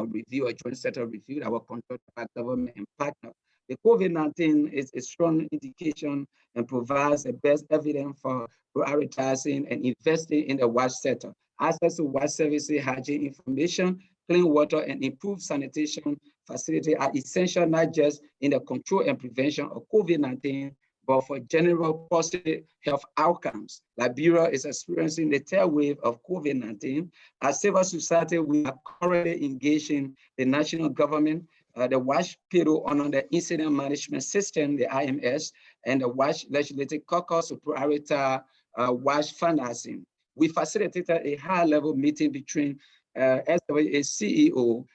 review, a joint sector review that was conducted by government and partner. The COVID-19 is a strong indication and provides the best evidence for prioritizing and investing in the WASH sector. Access to WASH services, hygiene information, clean water, and improved sanitation facilities are essential not just in the control and prevention of COVID-19, but for general positive health outcomes. Liberia is experiencing the third wave of COVID-19. As civil society, we are currently engaging the national government, the WASH Bureau under the Incident Management System, the IMS, and the WASH Legislative Caucus to prioritize WASH financing. We facilitated a high-level meeting between SWA CEO,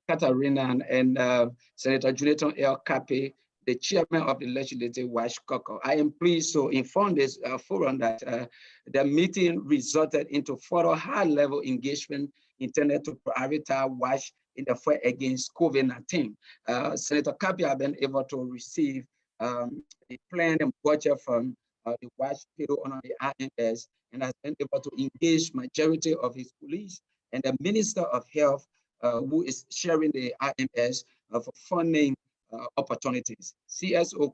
Katarina, and Senator Jonathan L. Kape, the chairman of the Legislative WASH Caucus. I am pleased to inform this forum that the meeting resulted into further high-level engagement intended to prioritize wash in the fight against COVID-19. Senator Kapi has been able to receive a plan and budget from the wash payroll under the IMS, and has been able to engage majority of his police and the Minister of Health, who is sharing the IMS for funding opportunities. CSO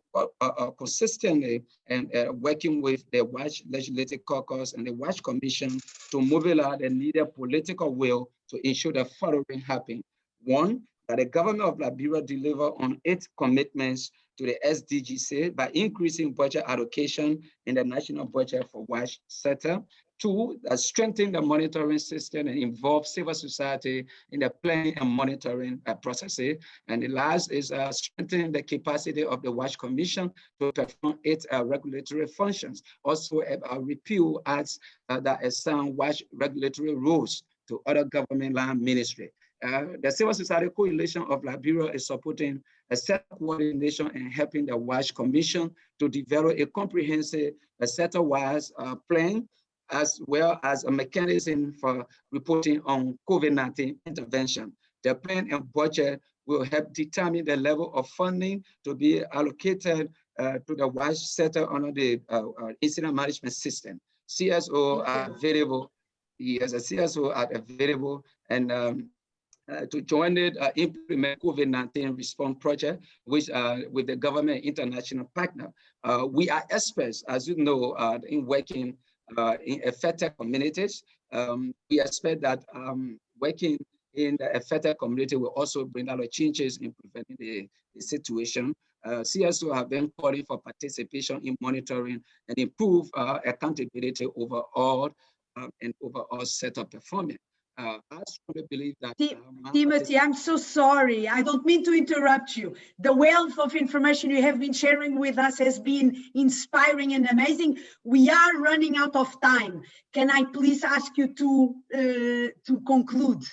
consistently and working with the WASH Legislative Caucus and the WASH Commission to mobilize the needed political will to ensure the following happen. One, that the government of Liberia deliver on its commitments to the SDGs by increasing budget allocation in the national budget for WASH sector. Two, that strengthen the monitoring system and involve civil society in the planning and monitoring processes. And the last is strengthening the capacity of the WASH Commission to perform its regulatory functions. Also, repeal acts that assign WASH regulatory rules to other government line ministry. The Civil Society Coalition of Liberia is supporting a set coordination and helping the WASH Commission to develop a comprehensive sector-wise plan, as well as a mechanism for reporting on COVID-19 intervention. The plan and budget will help determine the level of funding to be allocated to the WASH sector under the incident management system. CSO are available. Yes, a CSO are available, and to join it, implement COVID-19 response project, which with the government international partner. We are experts, as you know, in working in affected communities. We expect that working in the affected community will also bring a lot of changes in preventing the situation. CSO have been calling for participation in monitoring and improve accountability overall and overall set of performance. I strongly believe that Timothy, I'm so sorry. I don't mean to interrupt you. The wealth of information you have been sharing with us has been inspiring and amazing. We are running out of time. Can I please ask you to conclude?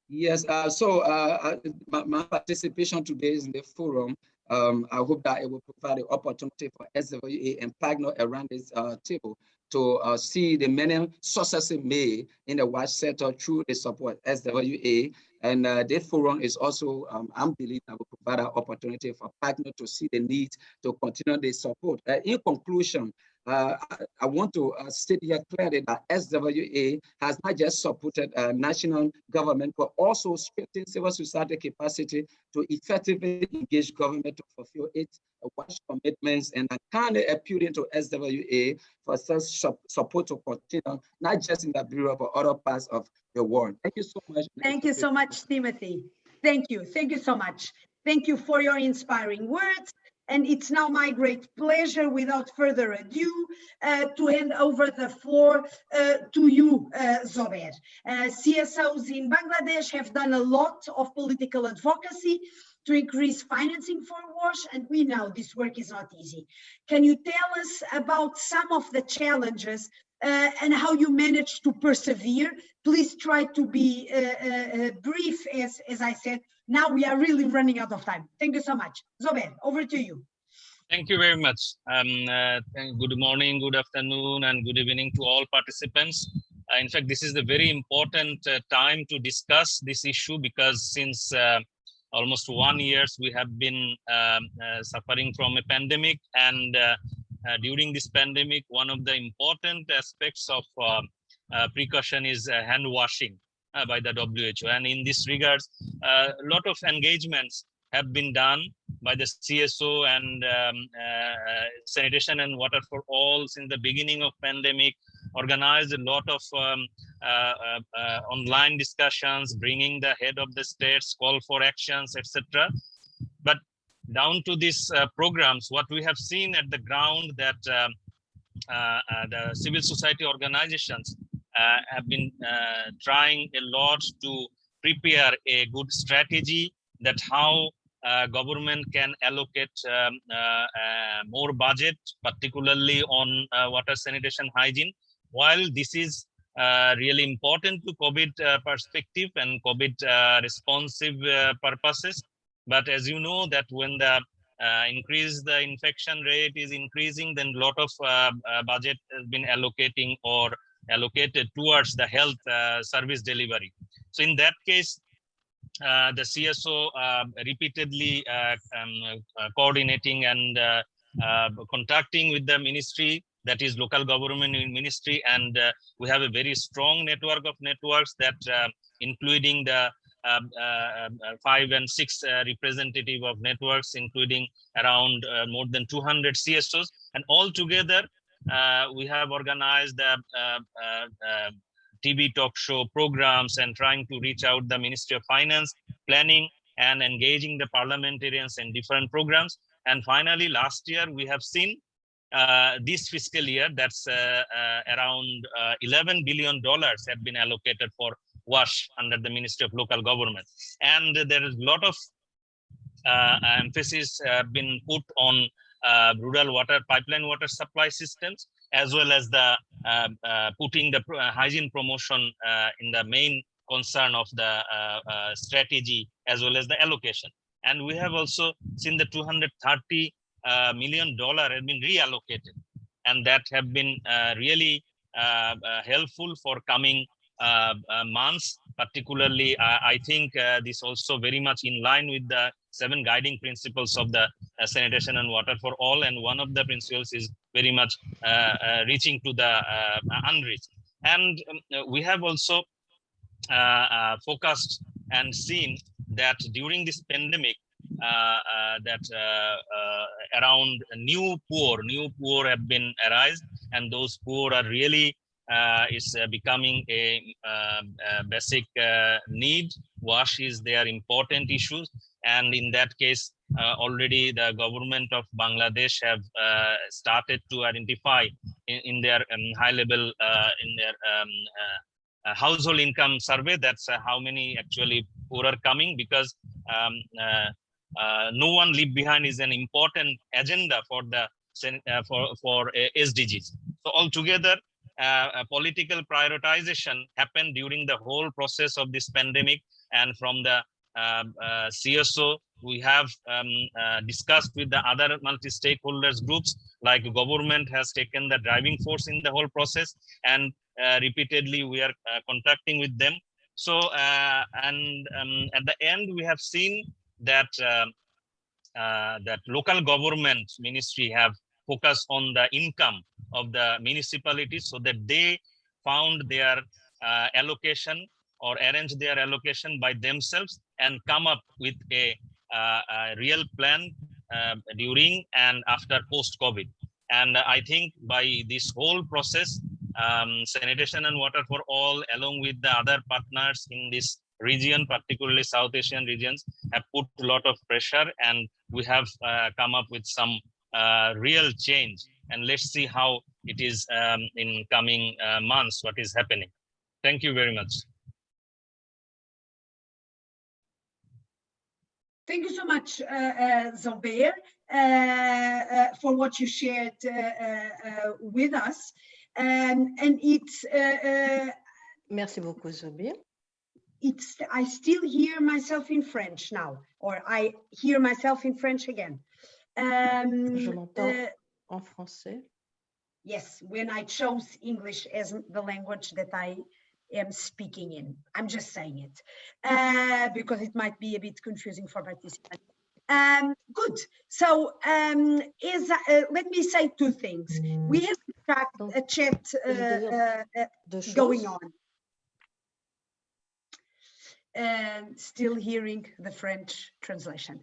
Yes, my participation today in the forum, I hope that it will provide the opportunity for SWA and partner around this table to see the many successes made in the WASH sector through the support SWA. And this forum is also, I'm believing that will provide an opportunity for partners to see the need to continue the support. In conclusion, I want to state here clearly that SWA has not just supported national government, but also strengthened civil society capacity to effectively engage government to fulfill its WASH commitments, and kindly appealing to SWA for such support to continue, not just in Liberia, but other parts of the world. Thank you so much. Thank you so much, Timothy. Thank you. Thank you so much. Thank you for your inspiring words. And it's now my great pleasure, without further ado, to hand over the floor to you, Zober. CSOs in Bangladesh have done a lot of political advocacy to increase financing for WASH, and we know this work is not easy. Can you tell us about some of the challenges and how you managed to persevere? Please try to be brief, as I said. Now we are really running out of time. Thank you so much. Zober, over to you. Thank you very much. Good morning, good afternoon, and good evening to all participants. In fact, this is a very important time to discuss this issue, because since almost 1 year we have been suffering from a pandemic, and during this pandemic, one of the important aspects of precaution is hand washing by the WHO. And in this regard, a lot of engagements have been done by the CSO and Sanitation and Water for All since the beginning of pandemic, organized a lot of online discussions, bringing the head of the states, call for actions, etc. But down to these programs, what we have seen at the ground, that the civil society organizations have been trying a lot to prepare a good strategy that how government can allocate more budget, particularly on water, sanitation, hygiene. While this is really important to COVID perspective and COVID responsive purposes, but as you know that when the the infection rate is increasing, then a lot of budget has been allocating or allocated towards the health service delivery. So in that case, the CSO repeatedly coordinating and contacting with the ministry, that is local government ministry, and we have a very strong network of networks that including the 5 and 6 representative of networks, including around more than 200 CSOs, and all together we have organized TV talk show programs and trying to reach out the Ministry of Finance, planning and engaging the parliamentarians in different programs. And finally, last year we have seen this fiscal year, that's around $11 billion have been allocated for WASH under the Ministry of Local Government. And there is a lot of emphasis been put on rural water, pipeline water supply systems, as well as the putting the hygiene promotion in the main concern of the strategy, as well as the allocation. And we have also seen the $230 million have been reallocated, and that have been really helpful for coming months. Particularly, I think this also very much in line with the 7 guiding principles of the sanitation and water for all, and one of the principles is very much reaching to the unreached. And we have also focused and seen that during this pandemic, around new poor have been arised, and those poor are really is becoming a basic need. WASH is their important issues, and in that case, already the government of Bangladesh have started to identify in their high level in their household income survey, that's how many actually poor are coming, because no one leave behind is an important agenda for the for SDGs. So altogether, political prioritization happened during the whole process of this pandemic, and from the CSO, we have discussed with the other multi-stakeholders groups, like government has taken the driving force in the whole process, and repeatedly we are contacting with them. So and at the end, we have seen that that local government ministry have focused on the income of the municipalities, so that they found their allocation or arrange their allocation by themselves and come up with a real plan during and after post-COVID. And I think by this whole process, Sanitation and Water for All, along with the other partners in this region, particularly South Asian regions, have put a lot of pressure, and we have come up with some real change. And let's see how it is in coming months, what is happening. Thank you very much. Thank you so much, Zubair, for what you shared with us. And it's Merci beaucoup, Zubair. I still hear myself in French now, or I hear myself in French again. Je l'entends en français. Yes, when I chose English as the language that I am speaking in. I'm just saying it because it might be a bit confusing for participants. Good. So let me say 2 things. We have a chat going on. And still hearing the French translation.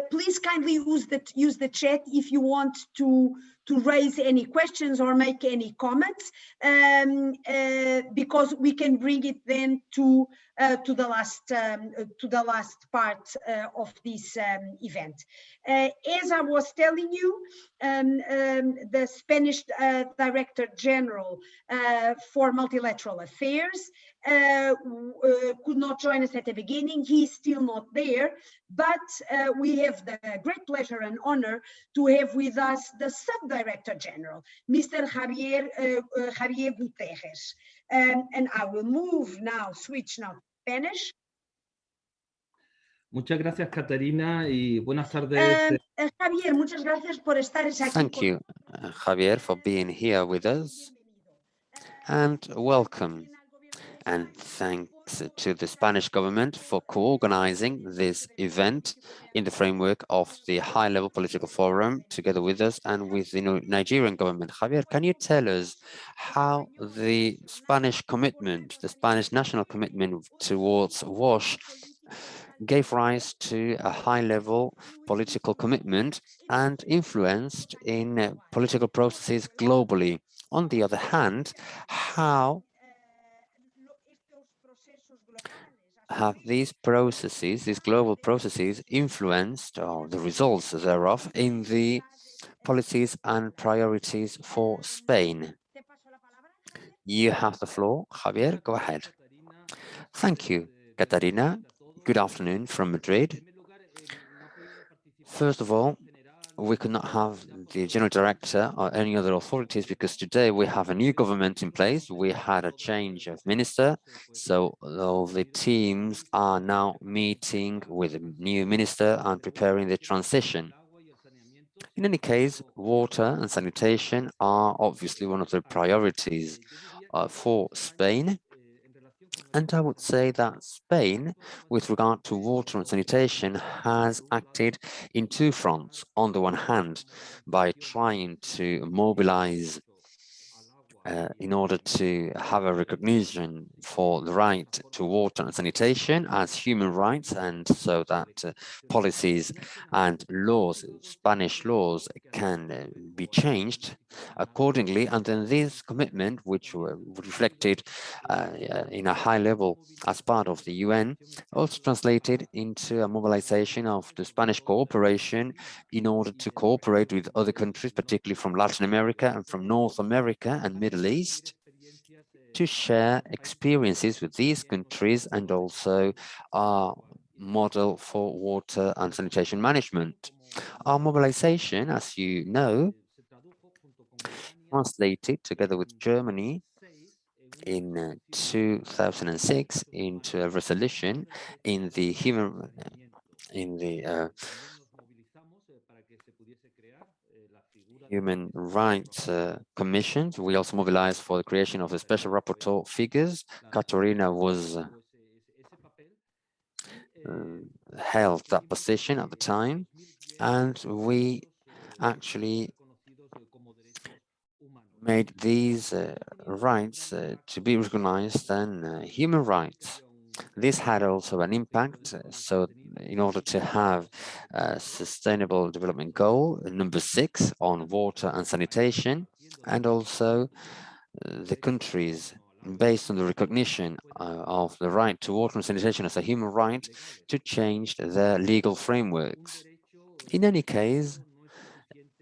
Please kindly use the chat if you want to raise any questions or make any comments, because we can bring it then to the last part of this event. As I was telling you, the Spanish Director General for Multilateral Affairs could not join us at the beginning. He's still not there, but we have the great pleasure and honor to have with us the Sub-Director General, Mr. Javier Guterres. And I will switch now to Spanish. Muchas gracias, Catarina, y buenas tardes. Javier, muchas gracias por estar aquí. Thank you, Javier, for being here with us. and welcome. And thanks to the Spanish government for co-organizing this event in the framework of the high-level political forum together with us and with the Nigerian government. Javier, can you tell us how the Spanish commitment, the Spanish national commitment towards WASH gave rise to a high-level political commitment and influenced in political processes globally? On the other hand, how have these processes, these global processes, influenced or the results thereof in the policies and priorities for Spain? You have the floor, Javier, go ahead. Thank you, Catarina. Good afternoon from Madrid. First of all, we could not have the general director or any other authorities because today we have a new government in place. We had a change of minister, so all the teams are now meeting with a new minister and preparing the transition. In any case, water and sanitation are obviously one of the priorities for Spain. And I would say that Spain, with regard to water and sanitation, has acted in two fronts. On the one hand, by trying to mobilize in order to have a recognition for the right to water and sanitation as human rights, and so that policies and laws, Spanish laws, can be changed accordingly. And then this commitment, which were reflected in a high level as part of the UN, also translated into a mobilization of the Spanish cooperation in order to cooperate with other countries, particularly from Latin America and from North America and Middle East, to share experiences with these countries and also our model for water and sanitation management. Our mobilization, as you know, translated together with Germany in 2006 into a resolution in the Human Rights Commissions. We also mobilized for the creation of the special rapporteur figures. Catarina was held that position at the time, and we actually made these rights to be recognized as human rights. This had also an impact. So in order to have a sustainable development goal, number 6 on water and sanitation, and also the countries, based on the recognition of the right to water and sanitation as a human right, to change their legal frameworks. In any case,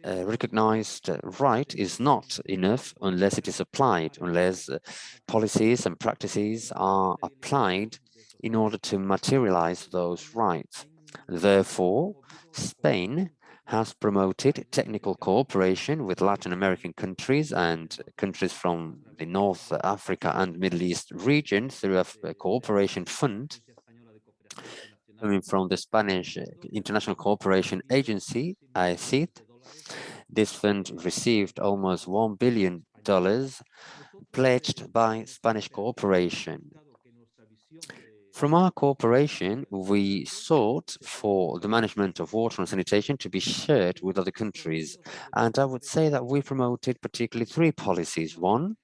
recognized right is not enough unless it is applied, unless policies and practices are applied in order to materialize those rights. Therefore, Spain has promoted technical cooperation with Latin American countries and countries from the North Africa and Middle East region through a cooperation fund coming from the Spanish International Cooperation Agency, ICID. This fund received almost $1 billion pledged by Spanish cooperation. From our cooperation, we sought for the management of water and sanitation to be shared with other countries. And I would say that we promoted particularly 3 policies. One,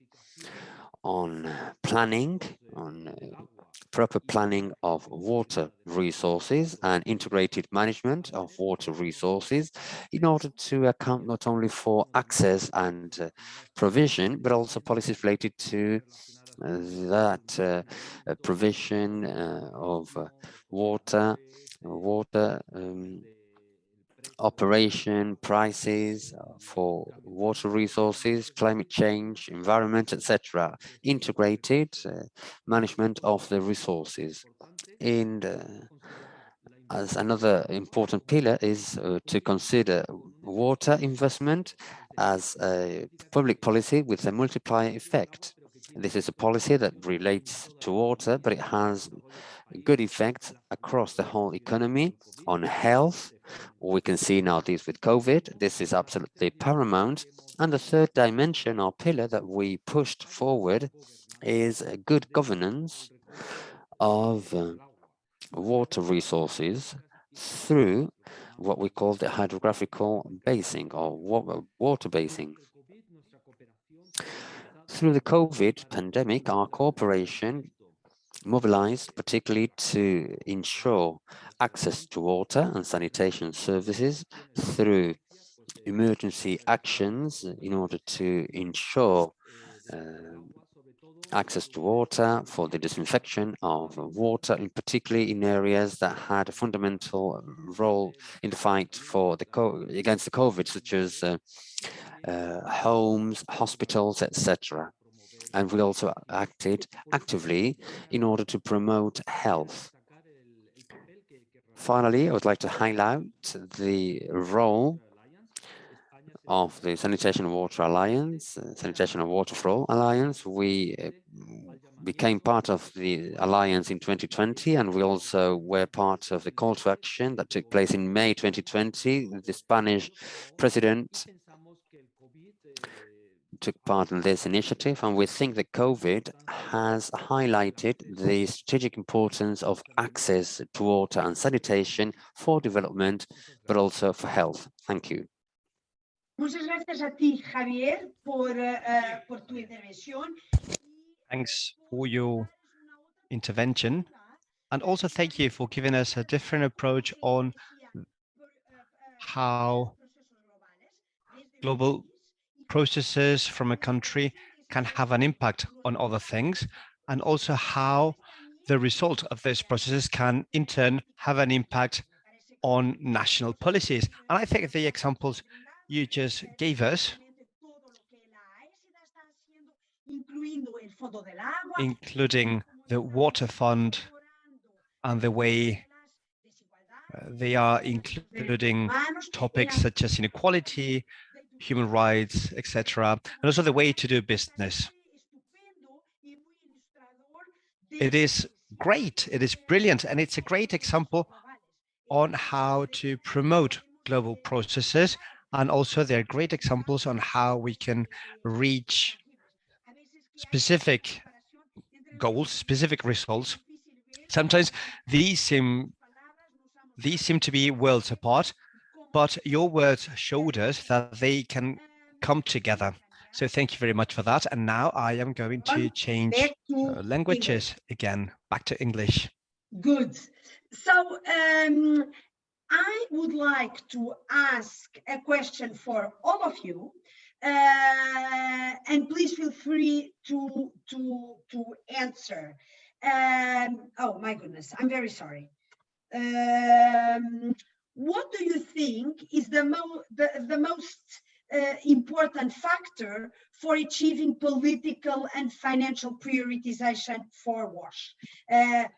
on planning, on proper planning of water resources and integrated management of water resources in order to account not only for access and provision, but also policies related to that provision of water operation, prices for water resources, climate change, environment, etc. Integrated management of the resources. And as another important pillar is to consider water investment as a public policy with a multiplier effect. This is a policy that relates to water, but it has good effects across the whole economy on health. We can see now this with COVID. This is absolutely paramount. And the third dimension or pillar that we pushed forward is good governance of water resources through what we call the hydrographical basing or water basing. Through the COVID pandemic, our cooperation mobilized particularly to ensure access to water and sanitation services through emergency actions in order to ensure access to water for the disinfection of water, in particularly in areas that had a fundamental role in the fight for against the COVID, such as homes, hospitals, etc. And we also acted actively in order to promote health. Finally, I would like to highlight the role of the Sanitation and Water Alliance, Sanitation and Water for All Alliance. We became part of the alliance in 2020, and we also were part of the call to action that took place in May 2020. The Spanish president took part in this initiative, and we think that COVID has highlighted the strategic importance of access to water and sanitation for development, but also for health. Thank you. Muchas gracias a ti, Javier, por tu intervención. Thanks for your intervention. And also thank you for giving us a different approach on how global processes from a country can have an impact on other things, and also how the result of those processes can in turn have an impact on national policies. And I think the examples you just gave us, including the water fund and the way they are including topics such as inequality, human rights, etc., and also the way to do business. It is great, it is brilliant, and it's a great example on how to promote global processes, and also they're great examples on how we can reach specific goals, specific results. Sometimes these seem to be worlds apart, but your words showed us that they can come together. So thank you very much for that. And now I am going to change languages again, back to English. Good. So I would like to ask a question for all of you, and please feel free to answer. Oh my goodness, I'm very sorry. What do you think is the most important factor for achieving political and financial prioritization for WASH?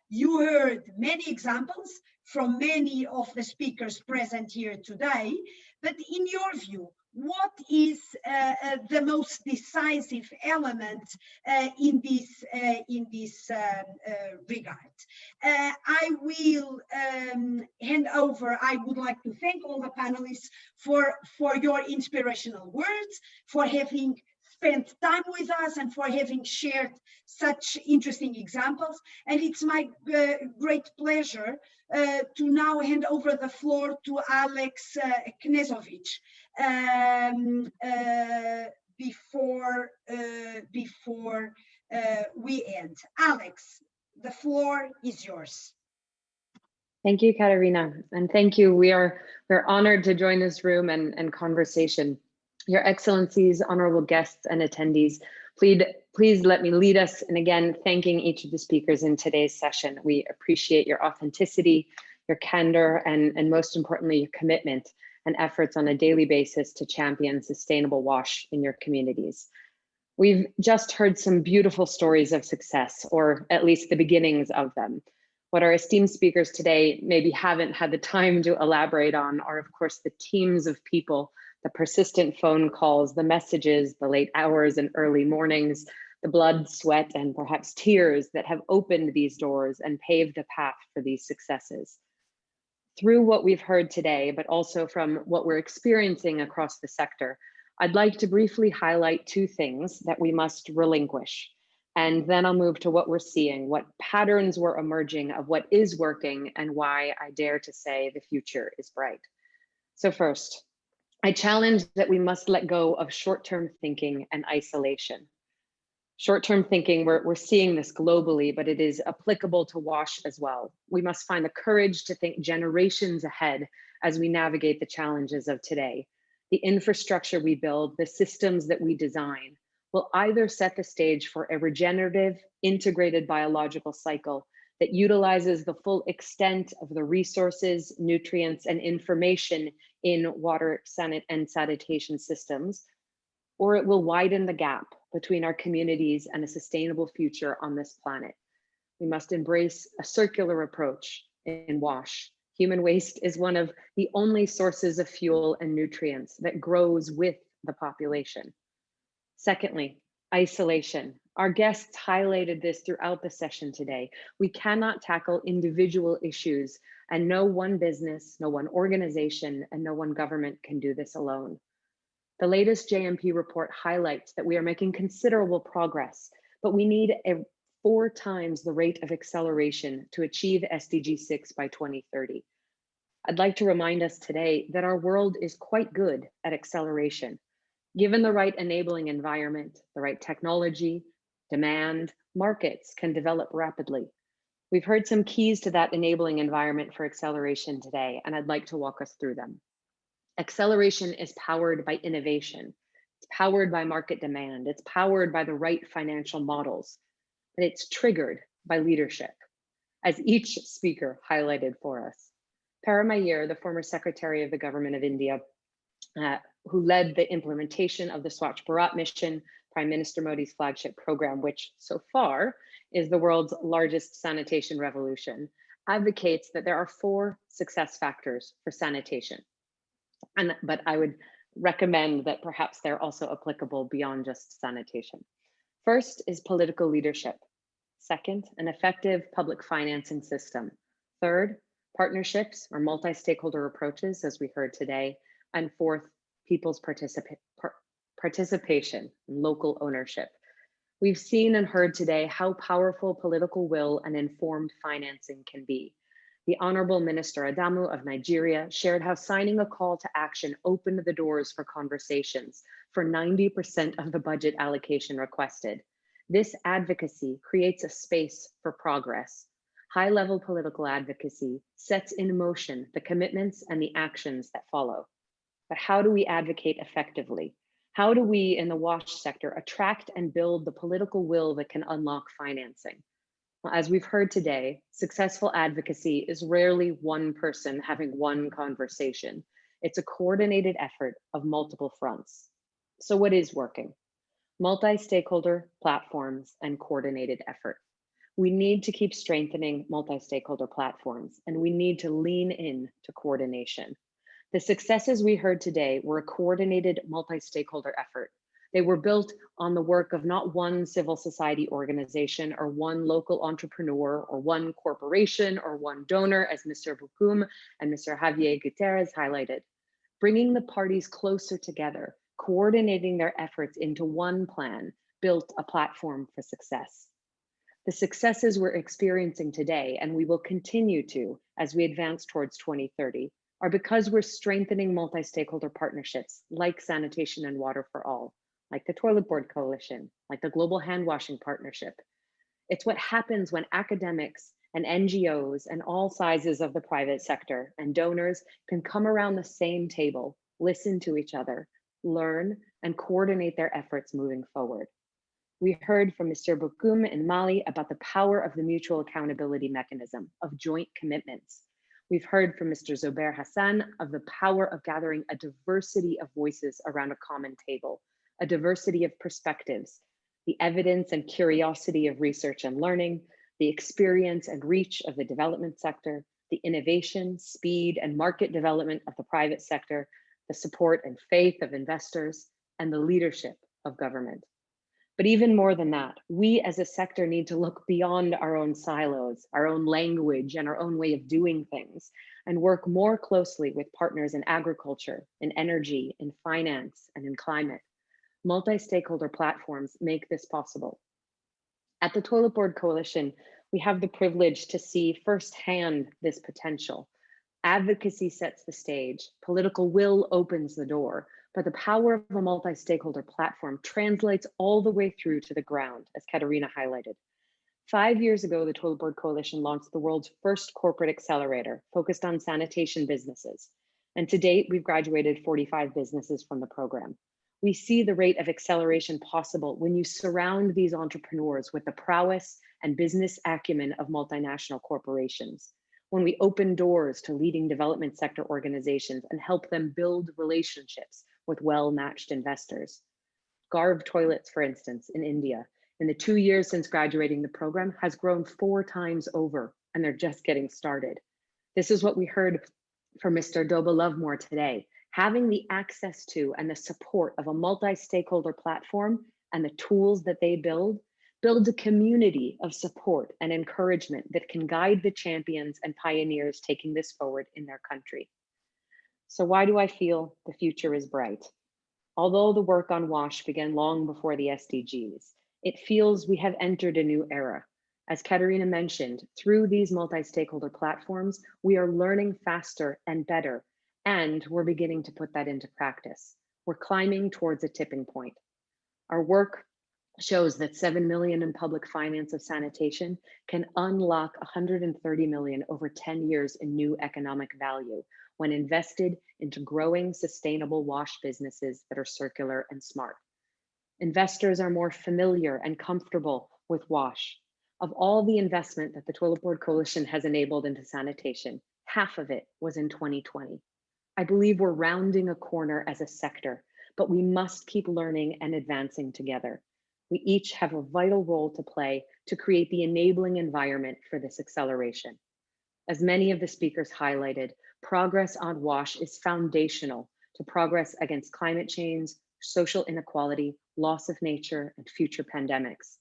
You heard many examples from many of the speakers present here today, but in your view, what is the most decisive element in this regard? I will hand over. I would like to thank all the panelists for your inspirational words, for having spent time with us, and for having shared such interesting examples. And it's my great pleasure to now hand over the floor to Alex Knezovic before we end. Alex, the floor is yours. Thank you, Katarina, and thank you. We're honored to join this room and conversation. Your Excellencies, honorable guests and attendees, please let me lead us in again thanking each of the speakers in today's session. We appreciate your authenticity, your candor, and most importantly, your commitment and efforts on a daily basis to champion sustainable WASH in your communities. We've just heard some beautiful stories of success, or at least the beginnings of them. What our esteemed speakers today maybe haven't had the time to elaborate on are, of course, the teams of people, the persistent phone calls, the messages, the late hours and early mornings, the blood, sweat, and perhaps tears that have opened these doors and paved the path for these successes. Through what we've heard today, but also from what we're experiencing across the sector, I'd like to briefly highlight two things that we must relinquish. And then I'll move to what we're seeing, what patterns were emerging of what is working, and why I dare to say the future is bright. So first, I challenge that we must let go of short-term thinking and isolation. Short-term thinking, we're seeing this globally, but it is applicable to WASH as well. We must find the courage to think generations ahead as we navigate the challenges of today. The infrastructure we build, the systems that we design, will either set the stage for a regenerative, integrated biological cycle that utilizes the full extent of the resources, nutrients, and information in water and sanitation systems, or it will widen the gap between our communities and a sustainable future on this planet. We must embrace a circular approach in WASH. Human waste is one of the only sources of fuel and nutrients that grows with the population. Secondly, isolation. Our guests highlighted this throughout the session today. We cannot tackle individual issues, and no one business, no one organization, and no one government can do this alone. The latest JMP report highlights that we are making considerable progress, but we need 4 times the rate of acceleration to achieve SDG 6 by 2030. I'd like to remind us today that our world is quite good at acceleration. Given the right enabling environment, the right technology, demand, markets can develop rapidly. We've heard some keys to that enabling environment for acceleration today, and I'd like to walk us through them. Acceleration is powered by innovation. It's powered by market demand. It's powered by the right financial models, but it's triggered by leadership, as each speaker highlighted for us. Para Iyer, the former Secretary of the Government of India, who led the implementation of the Swachh Bharat mission, Prime Minister Modi's flagship program, which so far is the world's largest sanitation revolution, advocates that there are 4 success factors for sanitation. But I would recommend that perhaps they're also applicable beyond just sanitation. First is political leadership. Second, an effective public financing system. Third, partnerships or multi-stakeholder approaches, as we heard today. And fourth, people's participation and local ownership. We've seen and heard today how powerful political will and informed financing can be. The Honorable Minister Adamu of Nigeria shared how signing a call to action opened the doors for conversations for 90% of the budget allocation requested. This advocacy creates a space for progress. High-level political advocacy sets in motion the commitments and the actions that follow. But how do we advocate effectively? How do we in the WASH sector attract and build the political will that can unlock financing? Well, as we've heard today, successful advocacy is rarely one person having one conversation. It's a coordinated effort of multiple fronts. So what is working? Multi-stakeholder platforms and coordinated effort. We need to keep strengthening multi-stakeholder platforms, and we need to lean in to coordination. The successes we heard today were a coordinated multi-stakeholder effort. They were built on the work of not one civil society organization or one local entrepreneur or one corporation or one donor, as Mr. Bokoum and Mr. Javier Gutierrez highlighted. Bringing the parties closer together, coordinating their efforts into one plan, built a platform for success. The successes we're experiencing today, and we will continue to as we advance towards 2030, are because we're strengthening multi-stakeholder partnerships like Sanitation and Water for All, like the Toilet Board Coalition, like the Global Hand Washing Partnership. It's what happens when academics and NGOs and all sizes of the private sector and donors can come around the same table, listen to each other, learn, and coordinate their efforts moving forward. We heard from Mr. Bokoum in Mali about the power of the mutual accountability mechanism of joint commitments. We've heard from Mr. Zobair Hassan of the power of gathering a diversity of voices around a common table, a diversity of perspectives, the evidence and curiosity of research and learning, the experience and reach of the development sector, the innovation, speed, and market development of the private sector, the support and faith of investors, and the leadership of government. But even more than that, we as a sector need to look beyond our own silos, our own language, and our own way of doing things, and work more closely with partners in agriculture, in energy, in finance, and in climate. Multi-stakeholder platforms make this possible. At the Toilet Board Coalition, we have the privilege to see firsthand this potential. Advocacy sets the stage, political will opens the door, but the power of a multi-stakeholder platform translates all the way through to the ground, as Katerina highlighted. 5 years ago, the Toilet Board Coalition launched the world's first corporate accelerator focused on sanitation businesses. And to date, we've graduated 45 businesses from the program. We see the rate of acceleration possible when you surround these entrepreneurs with the prowess and business acumen of multinational corporations. When we open doors to leading development sector organizations and help them build relationships with well-matched investors. Garv Toilets, for instance, in India, in the 2 years since graduating the program, has grown 4 times over, and they're just getting started. This is what we heard from Mr. Doba Lovemore today. Having the access to and the support of a multi-stakeholder platform and the tools that they builds a community of support and encouragement that can guide the champions and pioneers taking this forward in their country. So why do I feel the future is bright? Although the work on WASH began long before the SDGs, it feels we have entered a new era. As Katerina mentioned, through these multi-stakeholder platforms, we are learning faster and better, and we're beginning to put that into practice. We're climbing towards a tipping point. Our work shows that 7 million in public finance of sanitation can unlock 130 million over 10 years in new economic value when invested into growing sustainable WASH businesses that are circular and smart. Investors are more familiar and comfortable with WASH. Of all the investment that the Toilet Board Coalition has enabled into sanitation, half of it was in 2020. I believe we're rounding a corner as a sector, but we must keep learning and advancing together. We each have a vital role to play to create the enabling environment for this acceleration. As many of the speakers highlighted, progress on WASH is foundational to progress against climate change, social inequality, loss of nature, and future pandemics.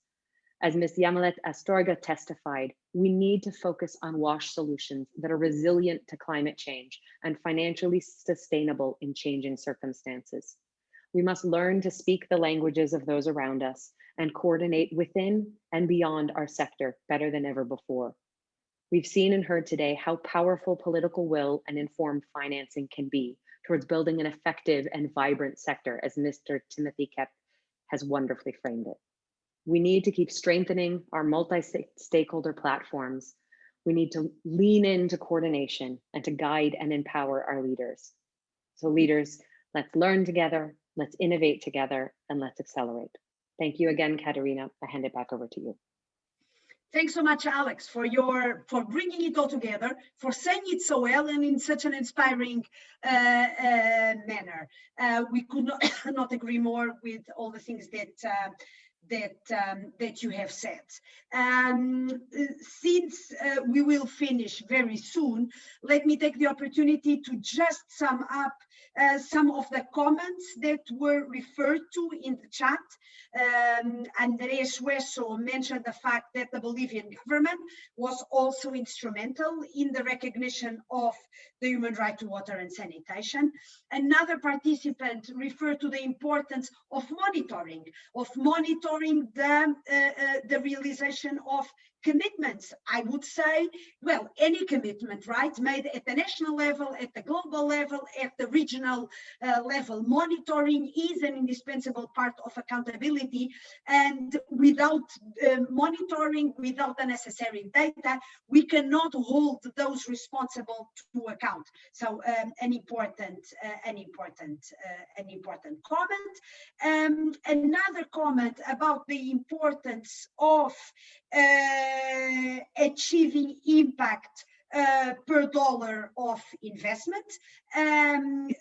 As Ms. Yamilet Astorga testified, we need to focus on WASH solutions that are resilient to climate change and financially sustainable in changing circumstances. We must learn to speak the languages of those around us and coordinate within and beyond our sector better than ever before. We've seen and heard today how powerful political will and informed financing can be towards building an effective and vibrant sector, as Mr. Timothy Kep has wonderfully framed it. We need to keep strengthening our multi-stakeholder platforms. We need to lean into coordination and to guide and empower our leaders. So leaders, let's learn together, let's innovate together, and let's accelerate. Thank you again, Katerina. I hand it back over to you. Thanks so much, Alex, for bringing it all together, for saying it so well and in such an inspiring manner. We could not agree more with all the things that you have said. Since we will finish very soon, let me take the opportunity to just sum up some of the comments that were referred to in the chat. Andrés Hueso mentioned the fact that the Bolivian government was also instrumental in the recognition of the human right to water and sanitation. Another participant referred to the importance of monitoring the realization of commitments. I would say, well, any commitment, right, made at the national level, at the global level, at the regional level. Monitoring is an indispensable part of accountability, and without monitoring, without the necessary data, we cannot hold those responsible to account. So an important comment. Another comment about the importance of achieving impact per dollar of investment, and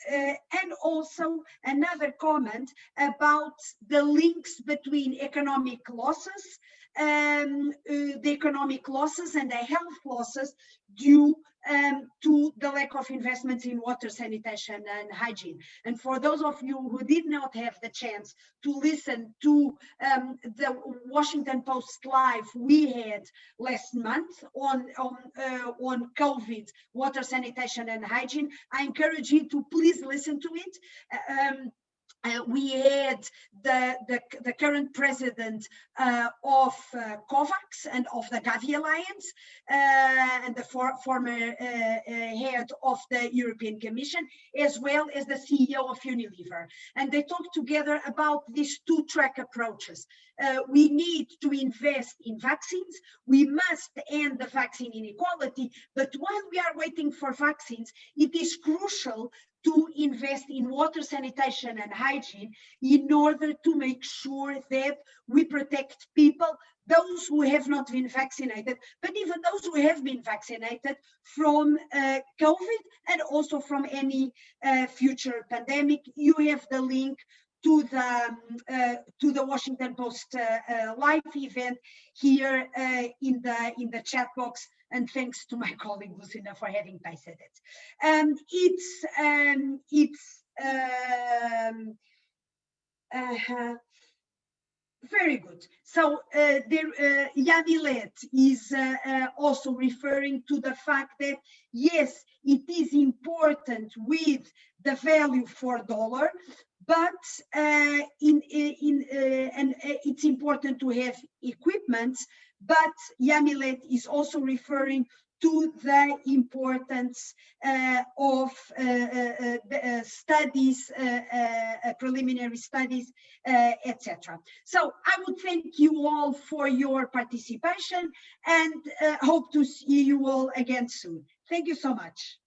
also another comment about the links between economic losses, and the health losses due to the lack of investments in water, sanitation, and hygiene. And for those of you who did not have the chance to listen to the Washington Post Live we had last month on COVID, water, sanitation, and hygiene, I encourage you to please listen to it. We had the current president of COVAX and of the Gavi Alliance and the former head of the European Commission, as well as the CEO of Unilever. And they talked together about these two-track approaches. We need to invest in vaccines. We must end the vaccine inequality. But while we are waiting for vaccines, it is crucial to invest in water, sanitation, and hygiene in order to make sure that we protect people, those who have not been vaccinated, but even those who have been vaccinated from COVID and also from any future pandemic. You have the link to the Washington Post live event here in the chat box, and thanks to my colleague Lucinda for having pasted it. And it's very good. So Yamilet is also referring to the fact that yes, it is important with the value for dollar, but and it's important to have equipment. But Yamilet is also referring to the importance of studies, preliminary studies, etc. So I would thank you all for your participation and hope to see you all again soon. Thank you so much.